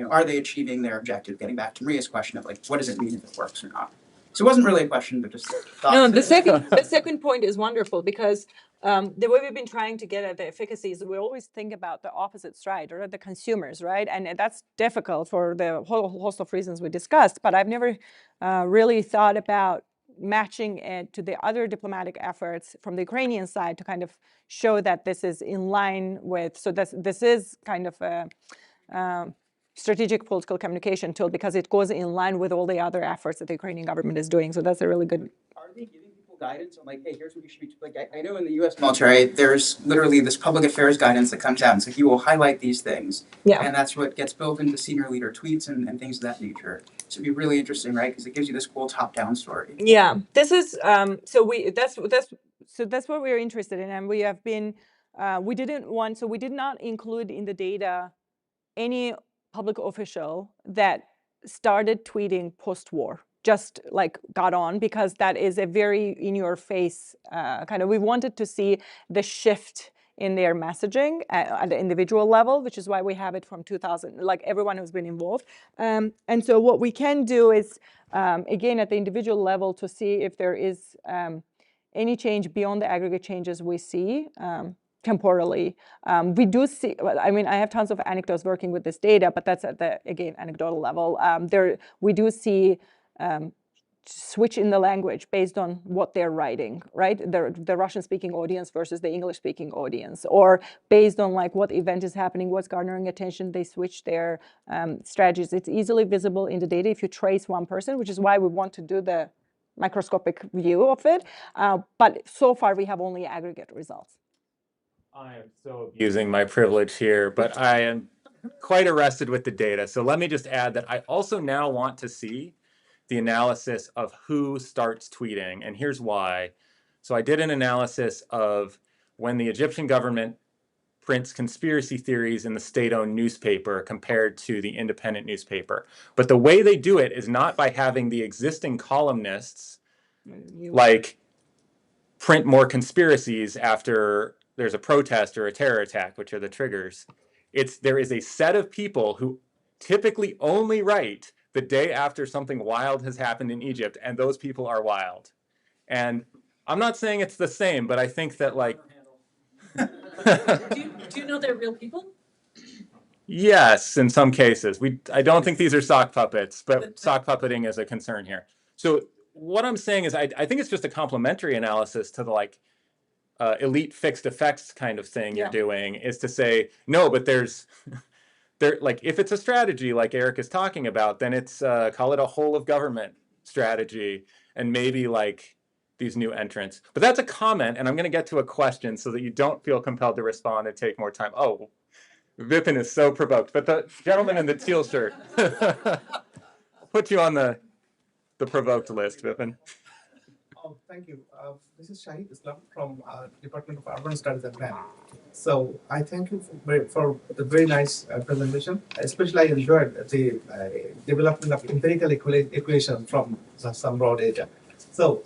are they achieving their objective? Getting back to Maria's question of like, what does it mean if it works or not? So it wasn't really a question, but just thoughts. No, the second point is wonderful because the way we've been trying to get at the efficacy is we always think about the opposite side or the consumers, right? And that's difficult for the whole host of reasons we discussed, but I've never really thought about matching it to the other diplomatic efforts from the Ukrainian side to kind of show that this is in line with, so this is kind of a strategic political communication tool because it goes in line with all the other efforts that the Ukrainian government is doing. So that's a really good. Are they giving people guidance on like, hey, here's what you should be like? I know in the U.S. military, there's literally this public affairs guidance that comes out, and so he will highlight these things, and that's what gets built into senior leader tweets and things of that nature. So it'd be really interesting, right? Because it gives you this cool top-down story. Yeah, this is that's what we're interested in, and we have been we did not include in the data any public official that started tweeting post-war, just like got on, because that is a very in-your-face kind of, we wanted to see the shift in their messaging at the individual level, which is why we have it from 2000, like everyone who's been involved. And so what we can do is, again, at the individual level to see if there is any change beyond the aggregate changes we see temporally. We do see, I mean, I have tons of anecdotes working with this data, but that's at the, again, anecdotal level. We do see switch in the language based on what they're writing, right? The Russian-speaking audience versus the English-speaking audience, or based on like what event is happening, what's garnering attention, they switch their strategies. It's easily visible in the data if you trace one person, which is why we want to do the microscopic view of it. But so far, we have only aggregate results. I am so abusing my privilege here, but I am quite arrested with the data. So let me just add that I also now want to see the analysis of who starts tweeting, and here's why. So I did an analysis of when the Egyptian government prints conspiracy theories in the state-owned newspaper compared to the independent newspaper. But the way they do it is not by having the existing columnists like print more conspiracies after there's a protest or a terror attack, which are the triggers. There is a set of people who typically only write the day after something wild has happened in Egypt, and those people are wild. And I'm not saying it's the same, but I think that like... do you know they're real people? Yes, in some cases. I don't think these are sock puppets, but sock puppeting is a concern here. So what I'm saying is I think it's just a complementary analysis to the like elite fixed effects kind of thing you're doing, is to say, no, but like if it's a strategy like Eric is talking about, then it's call it a whole of government strategy, and maybe like these new entrants. But that's a comment, and I'm going to get to a question so that you don't feel compelled to respond and take more time. Oh, Vipin is so provoked. But the gentleman in the teal shirt, put you on the provoked list, Vipin. Oh, thank you. This is Shahid Islam from Department of Urban Studies and Planning. So I thank you for the very nice presentation. Especially I enjoyed the development of empirical equation from some raw data. So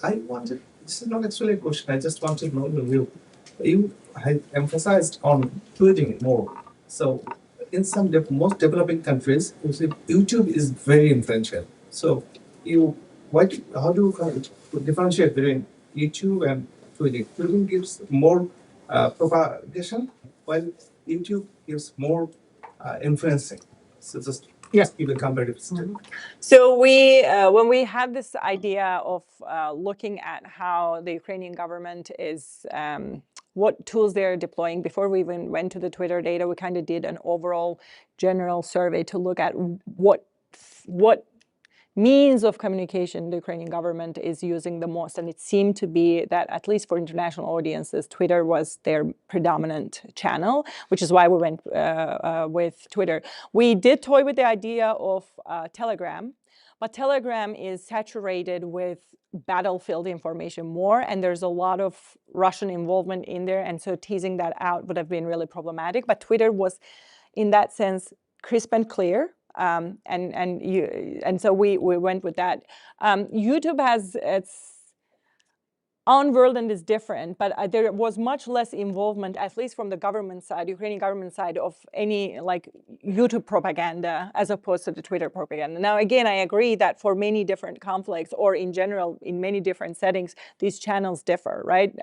this is not actually a question, I just want to know your view. You emphasized on tweeting more. So in some most developing countries, you see YouTube is very influential. So how do you differentiate between YouTube and tweeting? Tweeting gives more propagation, while YouTube gives more influencing. So just give a comparative study. So when we had this idea of looking at how the Ukrainian government is, what tools they're deploying, before we even went to the Twitter data, we kind of did an overall general survey to look at what means of communication the Ukrainian government is using the most. And it seemed to be that, at least for international audiences, Twitter was their predominant channel, which is why we went with Twitter. We did toy with the idea of Telegram, But Telegram is saturated with battlefield information more, and there's a lot of Russian involvement in there, and so teasing that out would have been really problematic. But Twitter was, in that sense, crisp and clear, and so we went with that. YouTube has its own world and is different, but there was much less involvement, at least from the government side, Ukrainian government side, of any like YouTube propaganda as opposed to the Twitter propaganda. Now, again, I agree that for many different conflicts, or in general, in many different settings, these channels differ, right?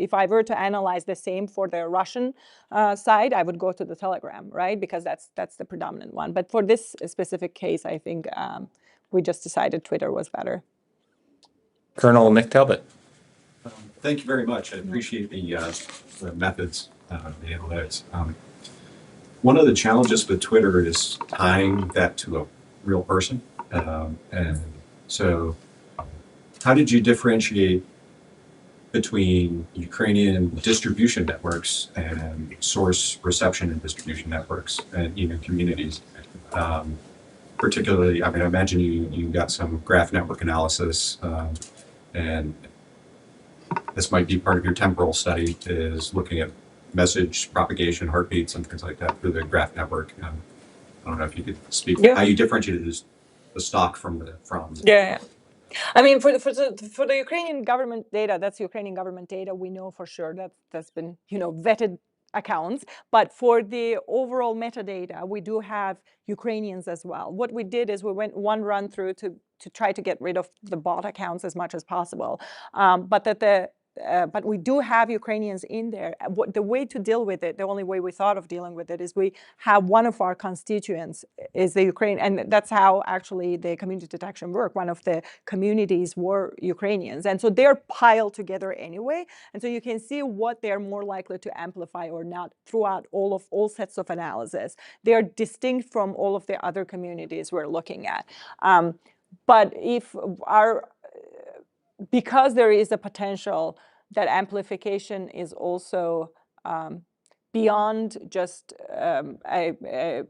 If I were to analyze the same for the Russian side, I would go to the Telegram, right? Because that's the predominant one. But for this specific case, I think we just decided Twitter was better. Colonel Nick Talbot. Thank you very much. I appreciate the methods, the analytics. One of the challenges with Twitter is tying that to a real person. And so how did you differentiate between Ukrainian distribution networks and source reception and distribution networks and even communities? Particularly, I mean, I imagine you got some graph network analysis, and this might be part of your temporal study, is looking at message propagation, heartbeats, and things like that through the graph network. I don't know if you could speak how you differentiated the stock from the Yeah. I mean, for the Ukrainian government data, that's Ukrainian government data. We know for sure that that's been vetted accounts. But for the overall metadata, we do have Ukrainians as well. What we did is we went one run through to try to get rid of the bot accounts as much as possible. But we do have Ukrainians in there. The way to deal with it, the only way we thought of dealing with it, is we have one of our constituents is the Ukraine, and that's how actually the community detection worked. One of the communities were Ukrainians, and so they're piled together anyway. And so you can see what they're more likely to amplify or not throughout all sets of analysis. They are distinct from all of the other communities we're looking at. But because there is a potential that amplification is also beyond just a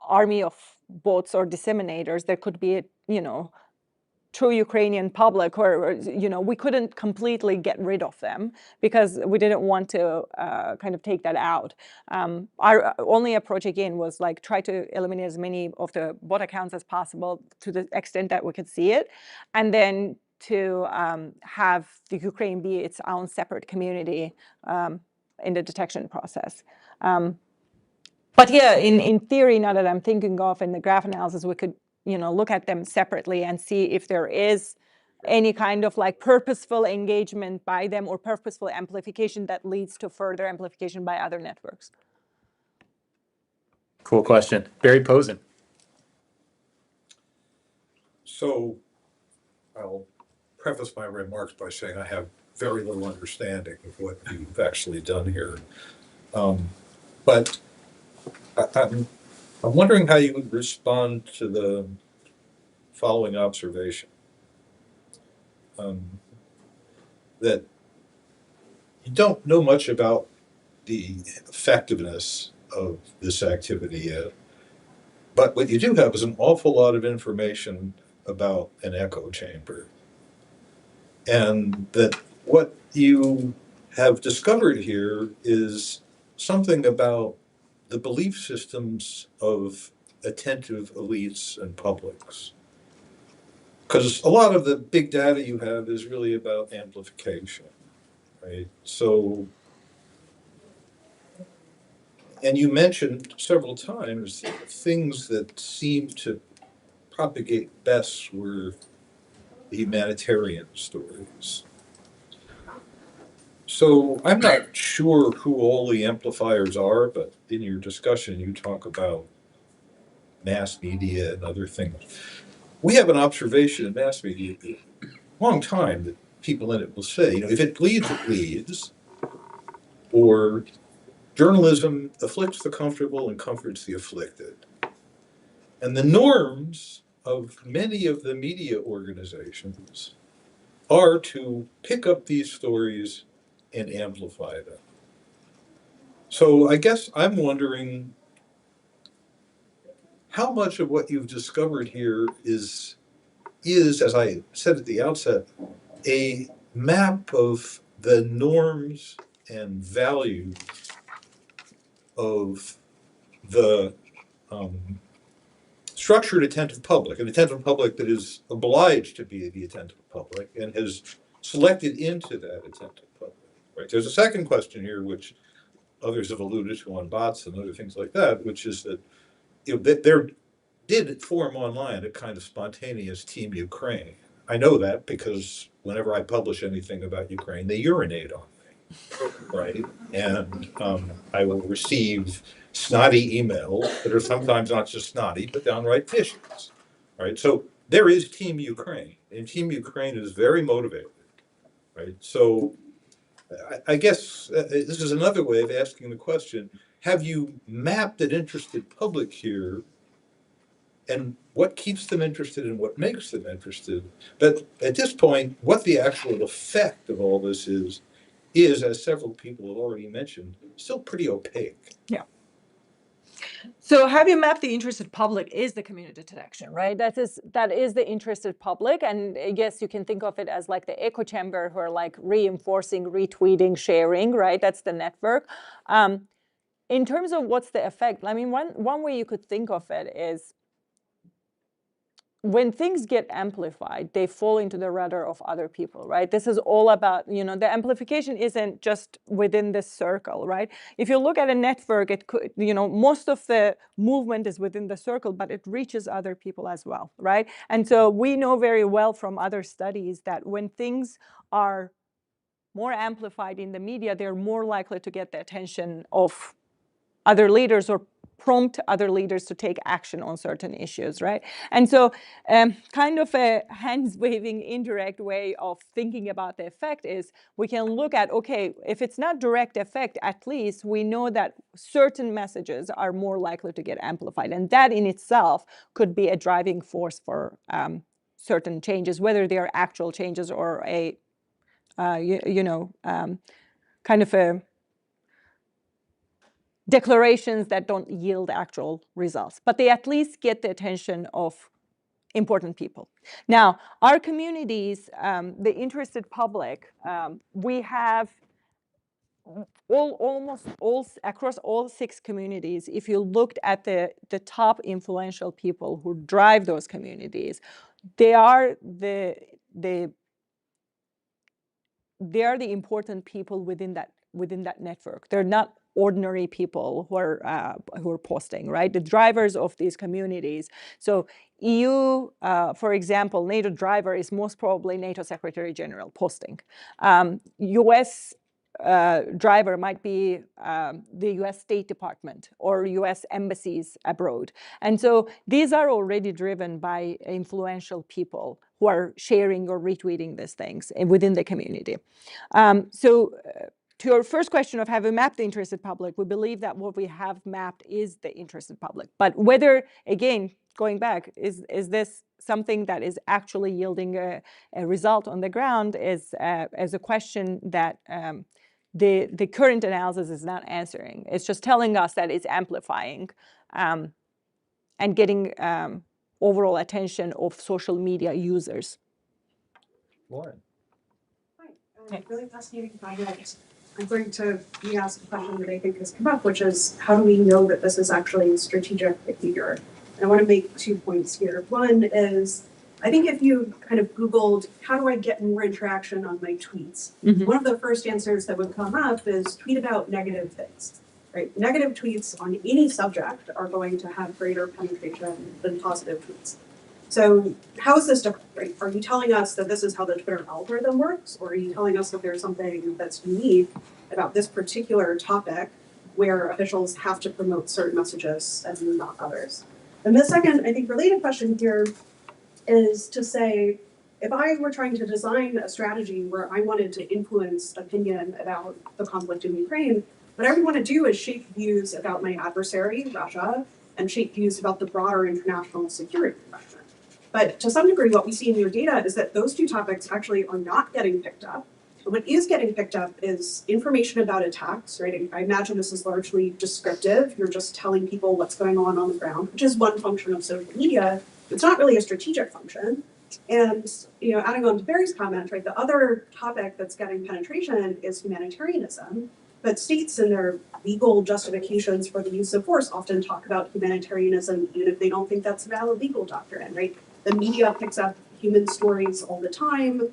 army of bots or disseminators, there could be a true Ukrainian public, or we couldn't completely get rid of them because we didn't want to kind of take that out. Our only approach again was like try to eliminate as many of the bot accounts as possible to the extent that we could see it, and then to have the Ukraine be its own separate community in the detection process. But yeah, in theory, now that I'm thinking of in the graph analysis, we could look at them separately and see if there is any kind of like purposeful engagement by them or purposeful amplification that leads to further amplification by other networks. Cool question. Barry Posen. So I'll preface my remarks by saying I have very little understanding of what you've actually done here. But I'm wondering how you would respond to the following observation. That you don't know much about the effectiveness of this activity yet, but what you do have is an awful lot of information about an echo chamber. And that what you have discovered here is something about the belief systems of attentive elites and publics. Because a lot of the big data you have is really about amplification, right? So, and you mentioned several times things that seem to propagate best were the humanitarian stories. So I'm not sure who all the amplifiers are, but in your discussion you talk about mass media and other things. We have an observation in mass media a long time that people in it will say, if it bleeds, it leads, or journalism afflicts the comfortable and comforts the afflicted. And the norms of many of the media organizations are to pick up these stories and amplify them. So I guess I'm wondering how much of what you've discovered here is, as I said at the outset, a map of the norms and values of the structured attentive public, an attentive public that is obliged to be the attentive public and has selected into that attentive public. Right? There's a second question here, which others have alluded to on bots and other things like that, which is that, that there did form online a kind of spontaneous Team Ukraine. I know that because whenever I publish anything about Ukraine, they urinate on me, right? And I will receive snotty emails that are sometimes not just snotty, but downright vicious, right? So there is Team Ukraine, and Team Ukraine is very motivated, right? So I guess this is another way of asking the question, have you mapped an interested public here, and what keeps them interested and what makes them interested? But at this point, what the actual effect of all this is, as several people have already mentioned, still pretty opaque. Yeah. So have you mapped the interested public is the community detection, right? That is the interested public. And I guess you can think of it as like the echo chamber who are like reinforcing, retweeting, sharing, right? That's the network. In terms of what's the effect, I mean, one way you could think of it is when things get amplified, they fall into the radar of other people, right? This is all about, the amplification isn't just within this circle, right? If you look at a network, it could, most of the movement is within the circle, but it reaches other people as well, right? And so we know very well from other studies that when things are more amplified in the media, they're more likely to get the attention of other leaders or prompt other leaders to take action on certain issues, right? And so kind of a hands-waving indirect way of thinking about the effect is we can look at, okay, if it's not direct effect, at least we know that certain messages are more likely to get amplified. And that in itself could be a driving force for certain changes, whether they are actual changes or a, kind of a declarations that don't yield actual results, but they at least get the attention of important people. Now, our communities, the interested public, we have almost all across all 6 communities. If you looked at the top influential people who drive those communities, they are the important people within that network. They're not ordinary people who are posting, right? The drivers of these communities. So EU, for example, NATO driver is most probably NATO Secretary General posting. US driver might be the US State Department or US embassies abroad. And so these are already driven by influential people who are sharing or retweeting these things within the community. To your first question of have we mapped the interested public, we believe that what we have mapped is the interested public. But whether, again, going back, is this something that is actually yielding a result on the ground is a question that the current analysis is not answering. It's just telling us that it's amplifying and getting overall attention of social media users. Lauren. Hi, really fascinating project. I'm going to re-ask a question that I think has come up, which is how do we know that this is actually strategic behavior? And I want to make 2 points here. One is, I think if you kind of Googled, how do I get more interaction on my tweets? One of the first answers that would come up is tweet about negative things, right? Negative tweets on any subject are going to have greater penetration than positive tweets. So how is this different, right? Are you telling us that this is how the Twitter algorithm works? Or are you telling us that there's something that's unique about this particular topic where officials have to promote certain messages and not others? And the second, I think, related question here is to say, if I were trying to design a strategy where I wanted to influence opinion about the conflict in Ukraine, what I would want to do is shape views about my adversary, Russia, and shape views about the broader international security environment. But to some degree, what we see in your data is that those 2 topics actually are not getting picked up. What is getting picked up is information about attacks, right? I imagine this is largely descriptive. You're just telling people what's going on the ground, which is one function of social media. It's not really a strategic function. And, adding on to Barry's comment, right, the other topic that's getting penetration is humanitarianism. But states in their legal justifications for the use of force often talk about humanitarianism, even if they don't think that's a valid legal doctrine, right? The media picks up human stories all the time.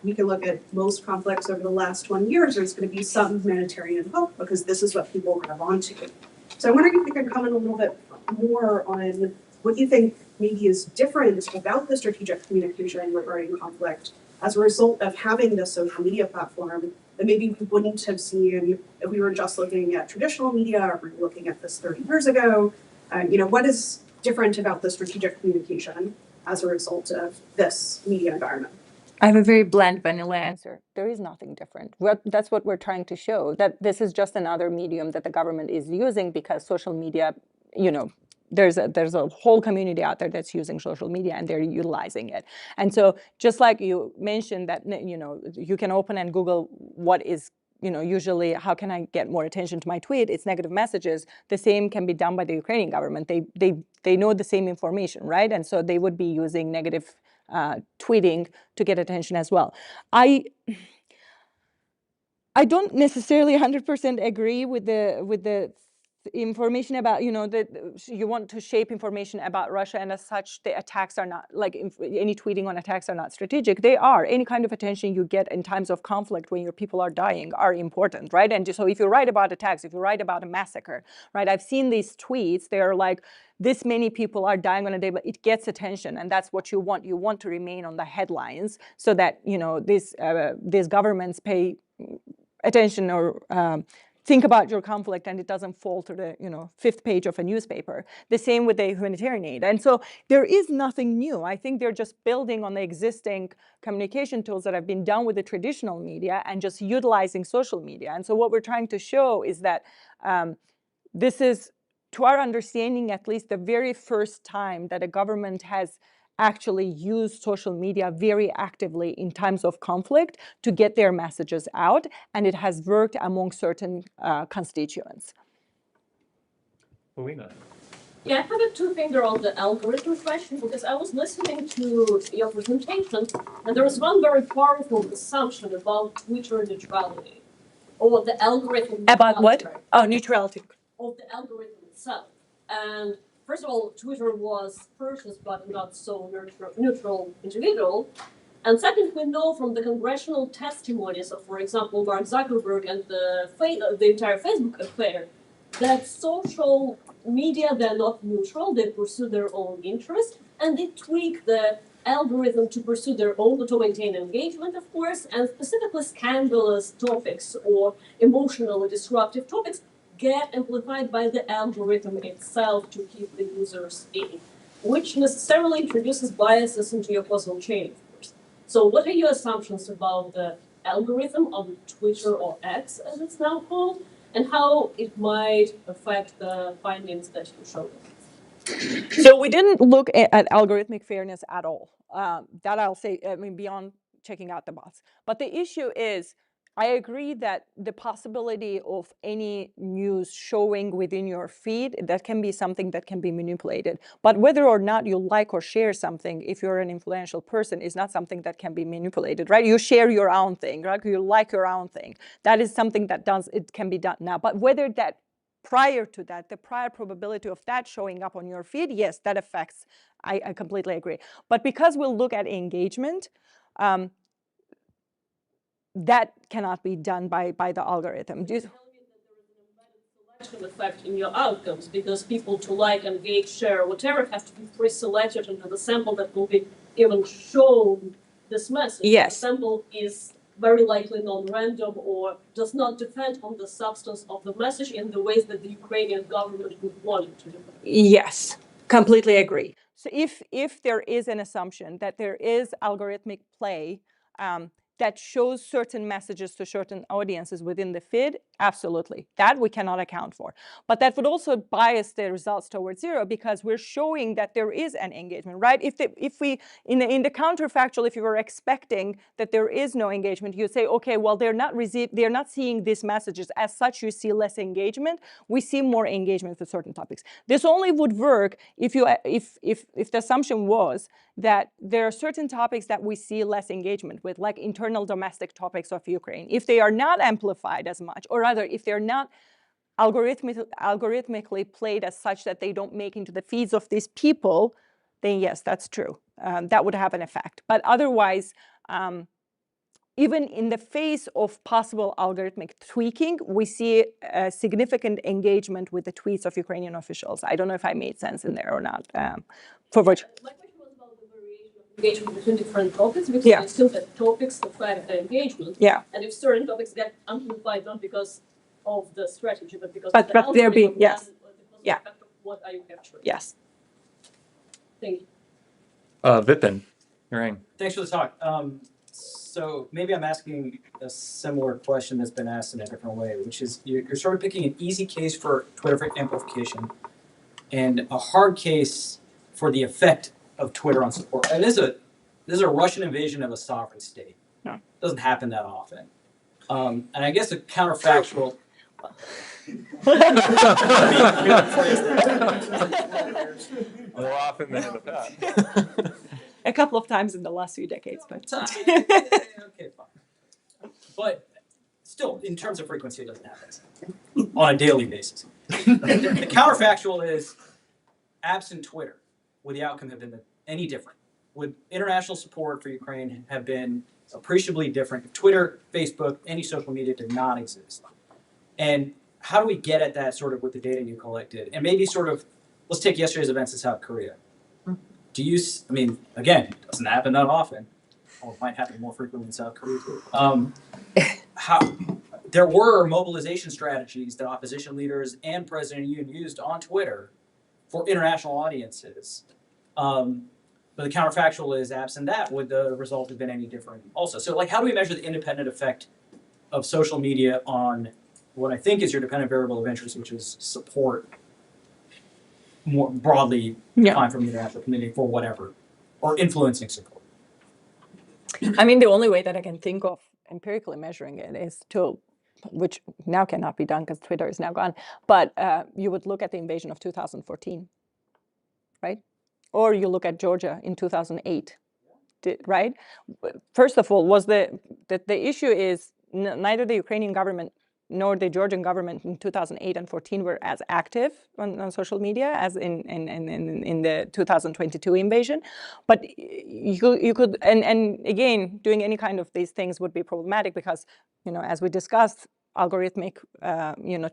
We can look at most conflicts over the last 20 years, there's going to be some humanitarian help because this is what people grab onto. So I'm wondering if you can comment a little bit more on what you think maybe is different about the strategic communication regarding conflict as a result of having this social media platform that maybe we wouldn't have seen if we were just looking at traditional media or we were looking at this 30 years ago. What is different about the strategic communication as a result of this media environment? I have a very bland vanilla answer. There is nothing different. That's what we're trying to show, that this is just another medium that the government is using because social media, there's a whole community out there that's using social media and they're utilizing it. And so just like you mentioned that, you can open and Google what is, usually how can I get more attention to my tweet? It's negative messages. The same can be done by the Ukrainian government. They know the same information, right? And so they would be using negative tweeting to get attention as well. I don't necessarily 100% agree with the information about, that you want to shape information about Russia, and as such, the attacks are not, like any tweeting on attacks are not strategic. They are. Any kind of attention you get in times of conflict when your people are dying are important, right? And so if you write about attacks, if you write about a massacre, right? I've seen these tweets, they're like, this many people are dying on a day, but it gets attention, and that's what you want. You want to remain on the headlines so that, these governments pay attention or think about your conflict and it doesn't fall to the fifth page of a newspaper. The same with the humanitarian aid. And so there is nothing new. I think they're just building on the existing communication tools that have been done with the traditional media and just utilizing social media. And so what we're trying to show is that this is, to our understanding at least, the very first time that a government has actually used social media very actively in times of conflict to get their messages out, and it has worked among certain constituents. Melina. Yeah, I have a two-finger on the algorithm question because I was listening to your presentation, and there was one very powerful assumption about Twitter neutrality, or the algorithm. About what? Oh, neutrality. Of the algorithm itself. And first of all, Twitter was purchased by a not so neutral individual. And second, we know from the congressional testimonies of, for example, Mark Zuckerberg and the entire Facebook affair, that social media, they're not neutral, they pursue their own interest, and they tweak the algorithm to pursue their own, to maintain engagement, of course, and specifically scandalous topics or emotionally disruptive topics get amplified by the algorithm itself to keep the users in, which necessarily introduces biases into your causal chain, of course. So what are your assumptions about the algorithm on Twitter or X, as it's now called, and how it might affect the findings that you showed us? So we didn't look at algorithmic fairness at all. That I'll say, beyond checking out the bots. But the issue is, I agree that the possibility of any news showing within your feed, that can be something that can be manipulated. But whether or not you like or share something, if you're an influential person, is not something that can be manipulated, right? You share your own thing, right? You like your own thing. That is something that it can be done now. But whether that prior to that, the prior probability of that showing up on your feed, yes, that affects, I completely agree. But because we'll look at engagement, that cannot be done by the algorithm. You're telling me that there is an embedded selection effect in your outcomes because people to like, engage, share, whatever have to be pre-selected into the sample that will be even shown this message. Yes. The sample is very likely non-random or does not depend on the substance of the message in the ways that the Ukrainian government would want it to do. Yes, completely agree. So if there is an assumption that there is algorithmic play, that shows certain messages to certain audiences within the feed, absolutely. That we cannot account for. But that would also bias the results towards zero because we're showing that there is an engagement, right? If we, in the counterfactual, if you were expecting that there is no engagement, you'd say, okay, well, they're not seeing these messages. As such, you see less engagement. We see more engagement with certain topics. This only would work if the assumption was that there are certain topics that we see less engagement with, like internal domestic topics of Ukraine. If they are not amplified as much, or rather, if they're not algorithmically played as such that they don't make into the feeds of these people, then yes, that's true. That would have an effect. But otherwise, even in the face of possible algorithmic tweaking, we see a significant engagement with the tweets of Ukrainian officials. I don't know if I made sense in there or not. For which, my question was about the variation of engagement between different topics, because Yeah. I assume that topics affect the engagement. Yeah. And if certain topics get amplified, not because of the strategy, but because But of the they're being- algorithm, yes. then because Yeah. of the effect of what are you capturing? yes. Thank you. Vipin, you're in. Thanks for the talk. So maybe I'm asking a similar question that's been asked in a different way, which is you're sort of picking an easy case for Twitter for amplification and a hard case for the effect of Twitter on support. And this is a Russian invasion of a sovereign state. No. It doesn't happen that often. And I guess the counterfactual. More often than in the past. A couple of times in the last few decades, but Okay, fine. But still, in terms of frequency, it doesn't happen on a daily basis. The counterfactual is, absent Twitter, would the outcome have been any different? Would international support for Ukraine have been appreciably different if Twitter, Facebook, any social media did not exist? And how do we get at that sort of with the data you collected? And maybe sort of, let's take yesterday's events in South Korea. Do you, I mean, again, it doesn't happen that often. Or it might happen more frequently in South Korea too. There were mobilization strategies that opposition leaders and President Yoon used on Twitter for international audiences. But the counterfactual is, absent that, would the result have been any different also? So like, how do we measure the independent effect of social media on what I think is your dependent variable of interest, which is support more broadly defined from the international community for whatever, or influencing support? I mean, the only way that I can think of empirically measuring it is to, which now cannot be done because Twitter is now gone, but you would look at the invasion of 2014, right? Or you look at Georgia in 2008, right? First of all, was the issue is neither the Ukrainian government nor the Georgian government in 2008 and 14 were as active on social media as in the 2022 invasion. But you could, and again, doing any kind of these things would be problematic because, you know, as we discussed, algorithmic,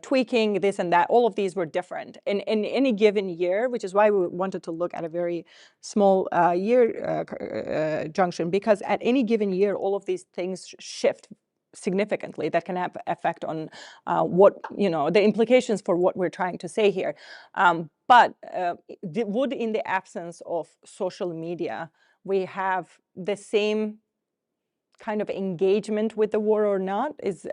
tweaking, this and that, all of these were different in any given year, which is why we wanted to look at a very small year junction, because at any given year, all of these things shift significantly that can have effect on the implications for what we're trying to say here. But would, in the absence of social media, we have the same kind of engagement with the war or not is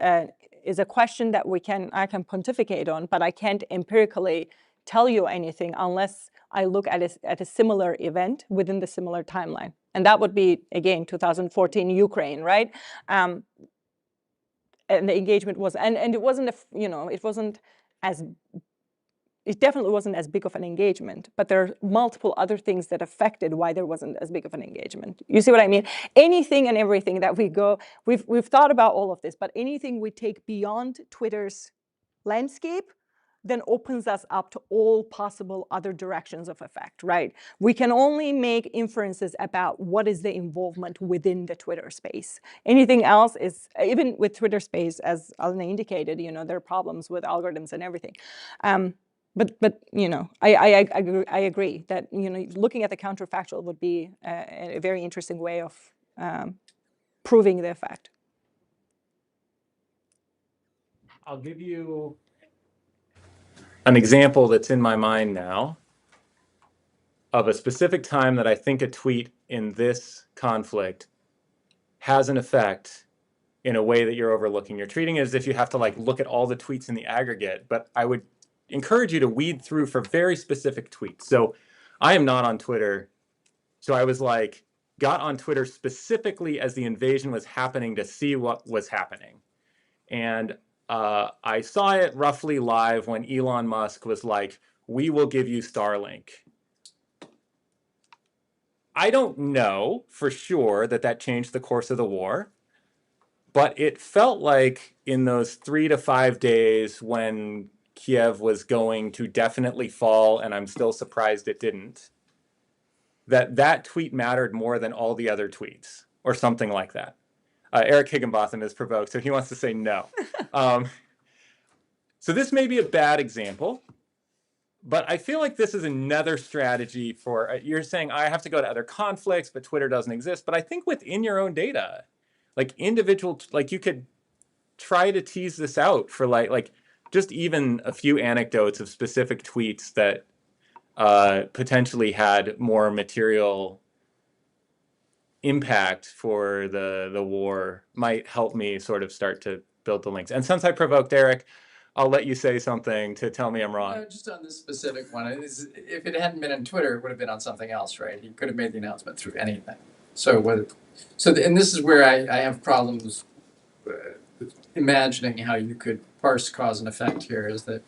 a question that I can pontificate on, but I can't empirically tell you anything unless I look at a similar event within the similar timeline. And that would be, again, 2014 Ukraine, right? And the engagement was, and it wasn't, it definitely wasn't as big of an engagement, but there are multiple other things that affected why there wasn't as big of an engagement. You see what I mean? Anything and everything that we've thought about all of this, but anything we take beyond Twitter's landscape then opens us up to all possible other directions of effect, right? We can only make inferences about what is the involvement within the Twitter space. Anything else is, even with Twitter space, as Alina indicated, there are problems with algorithms and everything. But I agree that looking at the counterfactual would be a very interesting way of proving the effect. I'll give you an example that's in my mind now of a specific time that I think a tweet in this conflict has an effect in a way that you're overlooking. You're treating it as if you have to like look at all the tweets in the aggregate, but I would encourage you to weed through for very specific tweets. So I am not on Twitter. So I was like, got on Twitter specifically as the invasion was happening to see what was happening. And I saw it roughly live when Elon Musk was like, we will give you Starlink. I don't know for sure that that changed the course of the war, but it felt like in those 3 to 5 days when Kiev was going to definitely fall, and I'm still surprised it didn't, that tweet mattered more than all the other tweets, or something like that. Eric Higginbotham is provoked, so he wants to say no. So this may be a bad example, but I feel like this is another strategy for, you're saying I have to go to other conflicts, but Twitter doesn't exist. But I think within your own data, like individual, like you could try to tease this out for like just even a few anecdotes of specific tweets that potentially had more material impact for the war might help me sort of start to build the links. And since I provoked Eric, I'll let you say something to tell me I'm wrong. Just on this specific one, if it hadn't been on Twitter, it would have been on something else, right? He could have made the announcement through anything. So and this is where I have problems imagining how you could parse cause and effect here, is that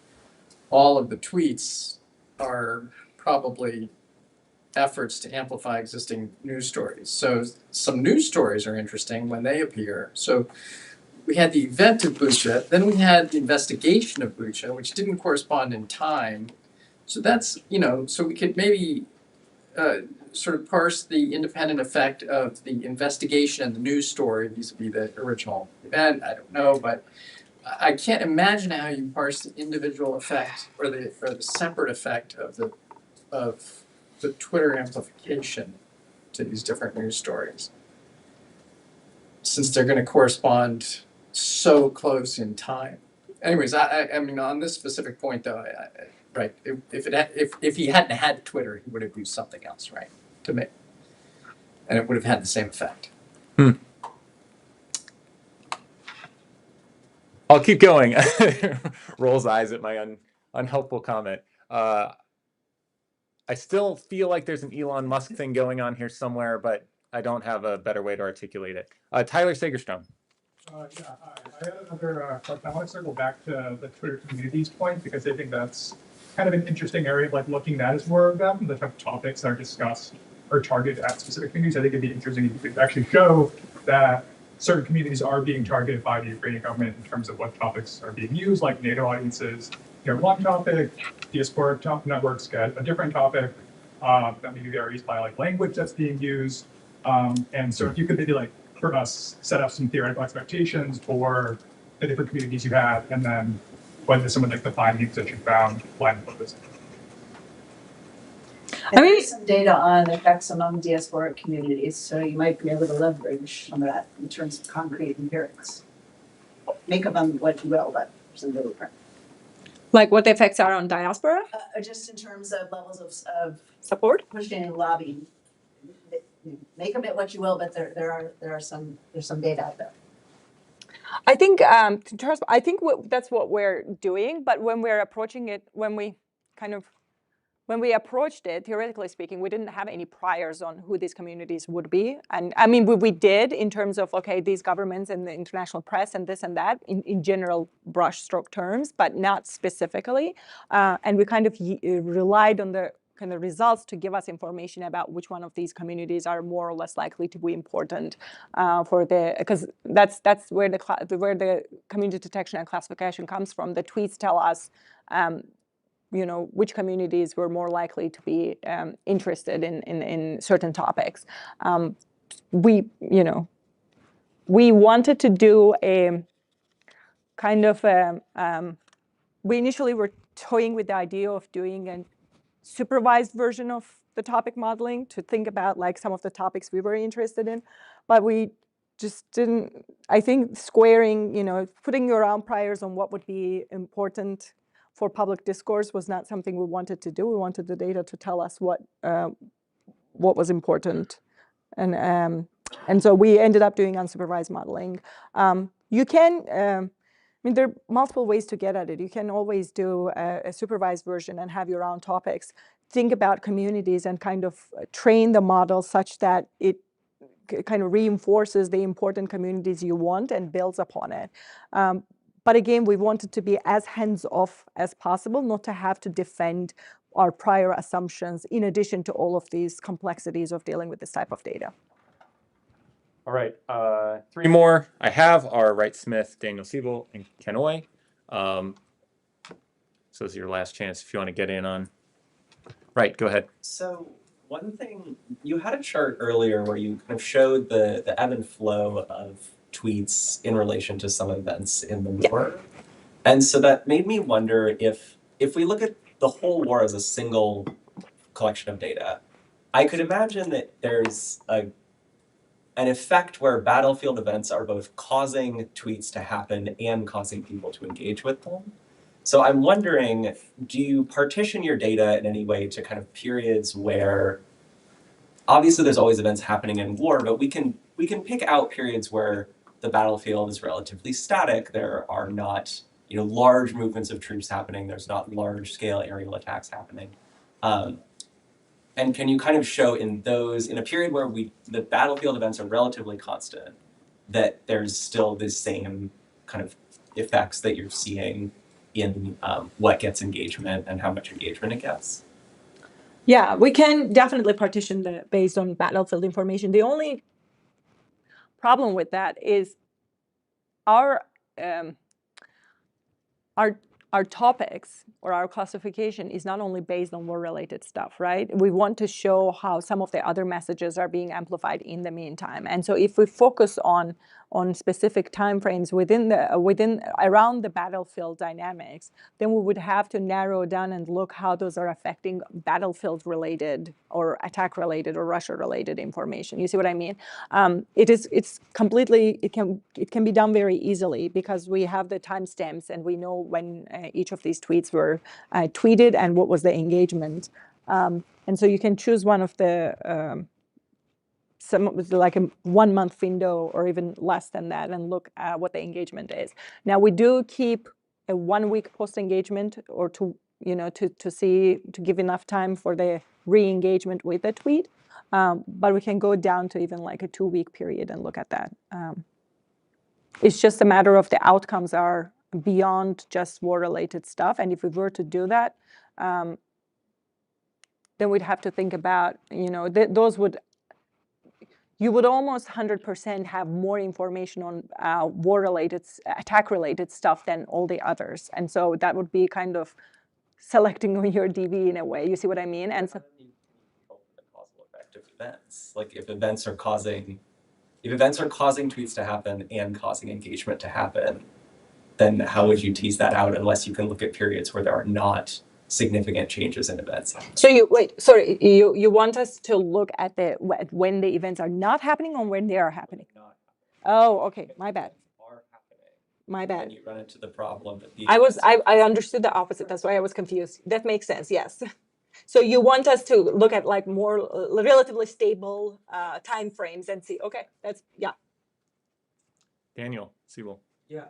all of the tweets are probably efforts to amplify existing news stories. So some news stories are interesting when they appear. So we had the event of Bucha, then we had the investigation of Bucha, which didn't correspond in time. So that's, so we could maybe sort of parse the independent effect of the investigation and the news story vis-a-vis the original event. I don't know, but I can't imagine how you parse the individual effect or the separate effect of the Twitter amplification to these different news stories, since they're going to correspond so close in time. Anyways, I mean, on this specific point, though, right? If he hadn't had Twitter, he would have used something else, right? To me, and it would have had the same effect. I'll keep going. Rolls eyes at my unhelpful comment. I still feel like there's an Elon Musk thing going on here somewhere, but I don't have a better way to articulate it. Tyler Sagerstrom. I had another question. I want to circle back to the Twitter communities point, because I think that's kind of an interesting area of like looking at as more of them, the type of topics that are discussed or targeted at specific communities. I think it'd be interesting if you could actually show that certain communities are being targeted by the Ukrainian government in terms of what topics are being used, like NATO audiences get one topic, diaspora networks get a different topic that maybe varies by like language that's being used. And so if you could maybe like for us set up some theoretical expectations for the different communities you had, and then whether some of like the findings that you found line up with this. I mean, some data on effects among diasporic communities, so you might be able to leverage some of that in terms of concrete empirics. Make of them what you will, but there's a little print. Like what the effects are on diaspora? Just in terms of levels of support, pushing and lobbying. Make of it what you will, but there's some data out there. I think that's what we're doing. But when we're approaching it, when we approached it, theoretically speaking, we didn't have any priors on who these communities would be. And I mean, we did in terms of, okay, these governments and the international press and this and that in general brushstroke terms, but not specifically. And we kind of relied on the kind of results to give us information about which one of these communities are more or less likely to be important because that's where the community detection and classification comes from. The tweets tell us which communities were more likely to be interested in certain topics. We wanted to do a kind of we initially were toying with the idea of doing a supervised version of the topic modeling to think about like some of the topics we were interested in, but we just didn't. I think squaring, putting your own priors on what would be important for public discourse was not something we wanted to do. We wanted the data to tell us what was important, and And so we ended up doing unsupervised modeling. You can, I mean, there are multiple ways to get at it. You can always do a supervised version and have your own topics. Think about communities and kind of train the model such that it kind of reinforces the important communities you want and builds upon it. But again, we wanted to be as hands-off as possible, not to have to defend our prior assumptions in addition to all of these complexities of dealing with this type of data. All right, 3 more I have are Wright Smith, Daniel Siebel, and Ken Oy. So this is your last chance if you want to get in on. Right, go ahead. So one thing, you had a chart earlier where you kind of showed the ebb and flow of tweets in relation to some events in the war. And so that made me wonder if we look at the whole war as a single collection of data, I could imagine that there's an effect where battlefield events are both causing tweets to happen and causing people to engage with them. So I'm wondering, do you partition your data in any way to kind of periods where, obviously there's always events happening in war, but we can pick out periods where the battlefield is relatively static. There are not, large movements of troops happening. There's not large scale aerial attacks happening. And can you kind of show in a period where the battlefield events are relatively constant, that there's still the same kind of effects that you're seeing in what gets engagement and how much engagement it gets? Yeah, we can definitely partition based on battlefield information. The only problem with that is our topics or our classification is not only based on war-related stuff, right? We want to show how some of the other messages are being amplified in the meantime. And so if we focus on specific timeframes around the battlefield dynamics, then we would have to narrow down and look how those are affecting battlefield-related or attack-related or Russia-related information. You see what I mean? It can be done very easily because we have the timestamps and we know when each of these tweets were tweeted and what was the engagement. And so you can choose one of the like a 1 month window or even less than that and look at what the engagement is. Now we do keep a 1 week post engagement or to give enough time for the re-engagement with the tweet. But we can go down to even like a 2 week period and look at that. It's just a matter of the outcomes are beyond just war-related stuff. And if we were to do that, then we'd have to think about, you would almost 100% have more information on war-related, attack-related stuff than all the others. And so that would be kind of selecting on your DV in a way. You see what I mean? And so the causal effect of events. Like if events are causing tweets to happen and causing engagement to happen, then how would you tease that out unless you can look at periods where there are not significant changes in events? So you want us to look at when the events are not happening or when they are happening? Oh, okay, my bad. My bad. And you run into the problem that I understood the opposite. That's why I was confused. That makes sense. Yes. So you want us to look at like more relatively stable time frames and see. Okay, yeah. Daniel Siebel. Yeah.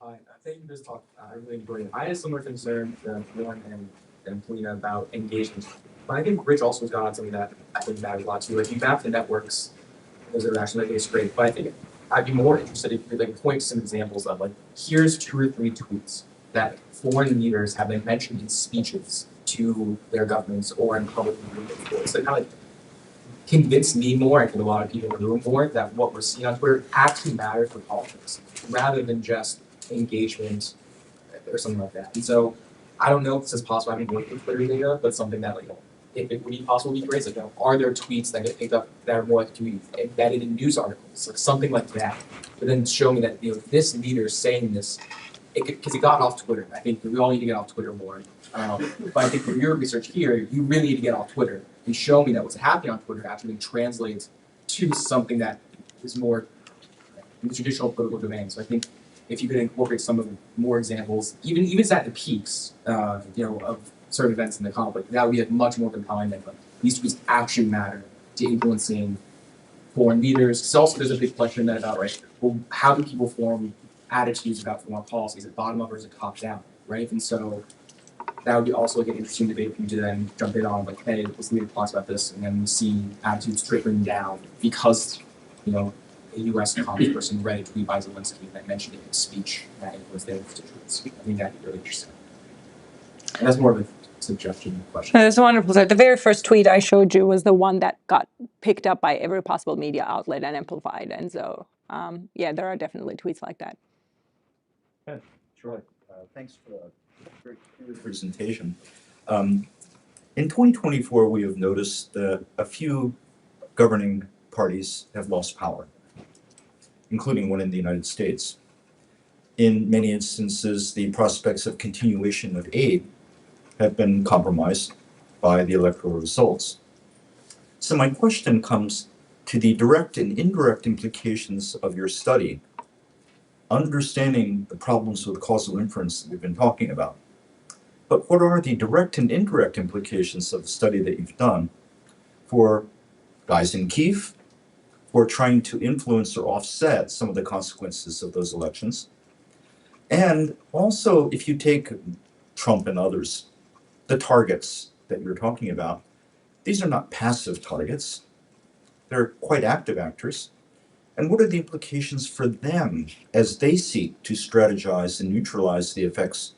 I think this talk I really enjoyed it. I had similar concern to Warren and Polina about engagement. But I think Rich also has gone on something that I think matters a lot too. Like you map the networks, those are actually it's great. But I think I'd be more interested if you could point some examples of like here's 2 or 3 tweets that foreign leaders have been mentioned in speeches to their governments or in public meetings. So kind of convince me more, I think a lot of people in the room more, that what we're seeing on Twitter actually matters for politics, rather than just engagement or something like that. And so I don't know if this is possible. I haven't worked with Twitter data, but something that if it would be possible, would be great. Like, are there tweets that get picked up that are more like to be embedded in news articles, like something like that? But then show me that this leader is saying this because it got off Twitter. I think we all need to get off Twitter more. But I think for your research here, you really need to get off Twitter and show me that what's happening on Twitter actually translates to something that is more in the traditional political domain. So I think if you could incorporate some of the more examples, even at the peaks, of certain events in the conflict, that would be much more compelling than these tweets actually matter to influencing foreign leaders. Because also there's a big question then about, right, well, how do people form attitudes about foreign policy? Is it bottom up or is it top down, right? And so that would be also like an interesting debate for you to then jump in on, like, hey, let's leave thoughts about this, and then we see attitudes trickling down because, you know, a U.S. congressperson read a tweet by Zelensky that mentioned it in speech that it was their constituents. I think that'd be really interesting. And that's more of a suggestion question. That's wonderful. So the very first tweet I showed you was the one that got picked up by every possible media outlet and amplified. And so, yeah, there are definitely tweets like that. Yeah, sure. Thanks for a very clear presentation. In 2024, we have noticed that a few governing parties have lost power, including one in the United States. In many instances, the prospects of continuation of aid have been compromised by the electoral results. So my question comes to the direct and indirect implications of your study, understanding the problems with causal inference that we've been talking about. But what are the direct and indirect implications of the study that you've done for guys in Kyiv, for trying to influence or offset some of the consequences of those elections? And also, if you take Trump and others, the targets that you're talking about, these are not passive targets. They're quite active actors. And what are the implications for them as they seek to strategize and neutralize the effects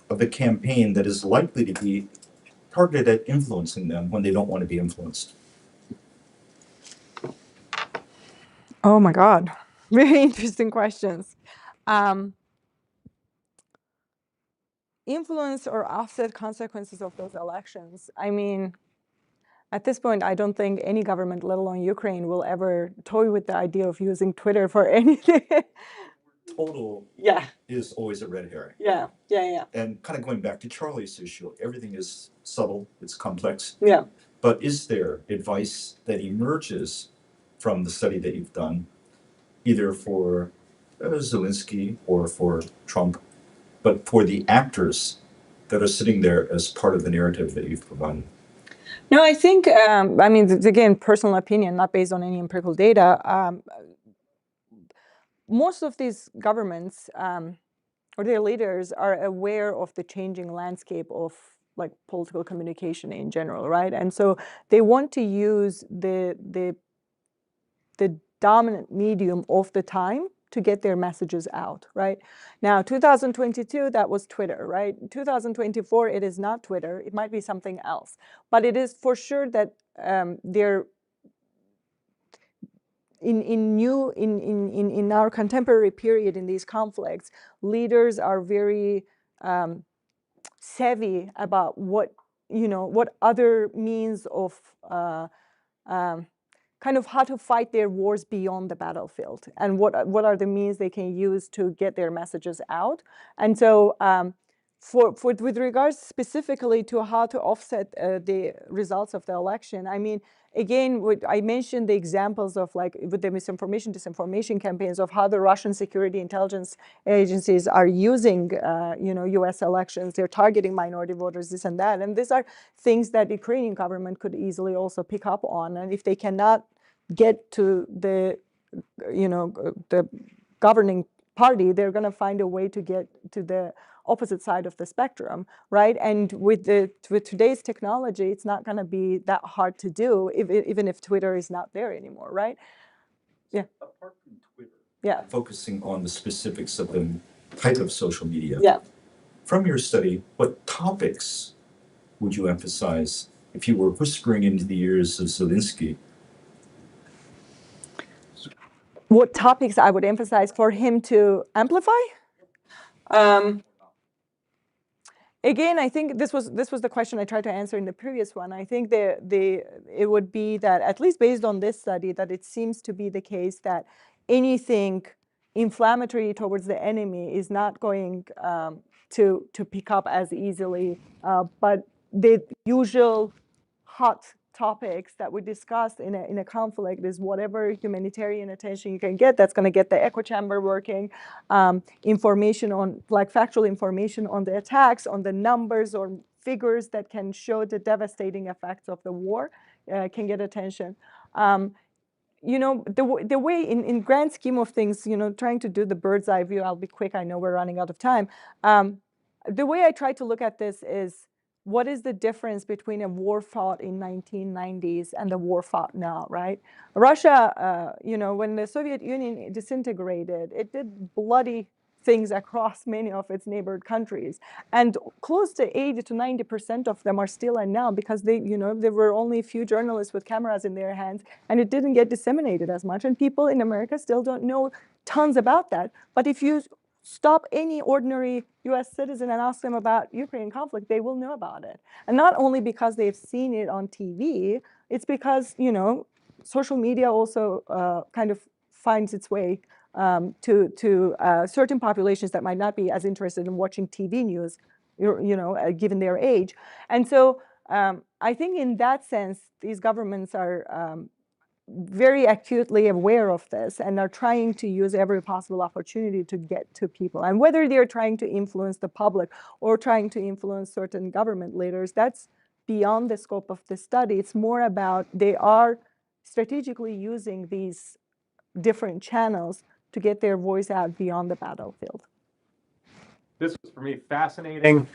of a campaign that is likely to be targeted at influencing them when they don't want to be influenced? Oh my God, very interesting questions. Influence or offset consequences of those elections. I mean, at this point, I don't think any government, let alone Ukraine, will ever toy with the idea of using Twitter for anything. Total Yeah. is always a red herring. Yeah. And kind of going back to Charlie's issue, everything is subtle, it's complex. Yeah. But is there advice that emerges from the study that you've done, either for Zelensky or for Trump, but for the actors that are sitting there as part of the narrative that you've provided? No, I think, I mean, it's, again, personal opinion, not based on any empirical data. Most of these governments or their leaders are aware of the changing landscape of like political communication in general, right? And so they want to use the dominant medium of the time to get their messages out, right? Now, 2022, that was Twitter, right? 2024, it is not Twitter. It might be something else. But it is for sure that they're in our contemporary period in these conflicts, leaders are very savvy about what other means of kind of how to fight their wars beyond the battlefield, and what are the means they can use to get their messages out. And so with regards specifically to how to offset the results of the election, I mean, again, I mentioned the examples of like with the misinformation, disinformation campaigns of how the Russian security intelligence agencies are using, U.S. elections. They're targeting minority voters, this and that. And these are things that the Ukrainian government could easily also pick up on. And if they cannot get to the governing party, they're going to find a way to get to the opposite side of the spectrum, right? And with today's technology, it's not going to be that hard to do, even if Twitter is not there anymore, right? Yeah. Apart from Twitter, yeah, focusing on the specifics of the type of social media. Yeah. From your study, what topics would you emphasize if you were whispering into the ears of Zelensky? What topics I would emphasize for him to amplify? Again, I think this was the question I tried to answer in the previous one. I think it would be that, at least based on this study, that it seems to be the case that anything inflammatory towards the enemy is not going to pick up as easily. But the usual hot topics that we discussed in a conflict is whatever humanitarian attention you can get, that's going to get the echo chamber working. Information on, like factual information on the attacks, on the numbers or figures that can show the devastating effects of the war can get attention. you know, the way in grand scheme of things, you know, trying to do the bird's eye view, I'll be quick, I know we're running out of time. The way I try to look at this is, what is the difference between a war fought in 1990s and the war fought now, right? Russia, you know, when the Soviet Union disintegrated, it did bloody things across many of its neighbored countries, and close to 80 to 90% of them are still in now because they, you know, there were only a few journalists with cameras in their hands, and it didn't get disseminated as much, and people in America still don't know tons about that. But if you stop any ordinary US citizen and ask them about Ukraine conflict, they will know about it. And not only because they've seen it on TV, it's because, you know, social media also kind of finds its way to certain populations that might not be as interested in watching TV news, you know, given their age. And so I think in that sense, these governments are very acutely aware of this and are trying to use every possible opportunity to get to people. And whether they're trying to influence the public or trying to influence certain government leaders, that's beyond the scope of the study. It's more about they are strategically using these different channels to get their voice out beyond the battlefield. This was, for me, fascinating,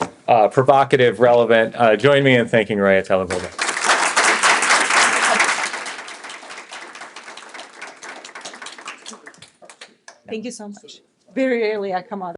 provocative, relevant. Join me in thanking Raya Telebolda. Thank you so much. Very rarely I come out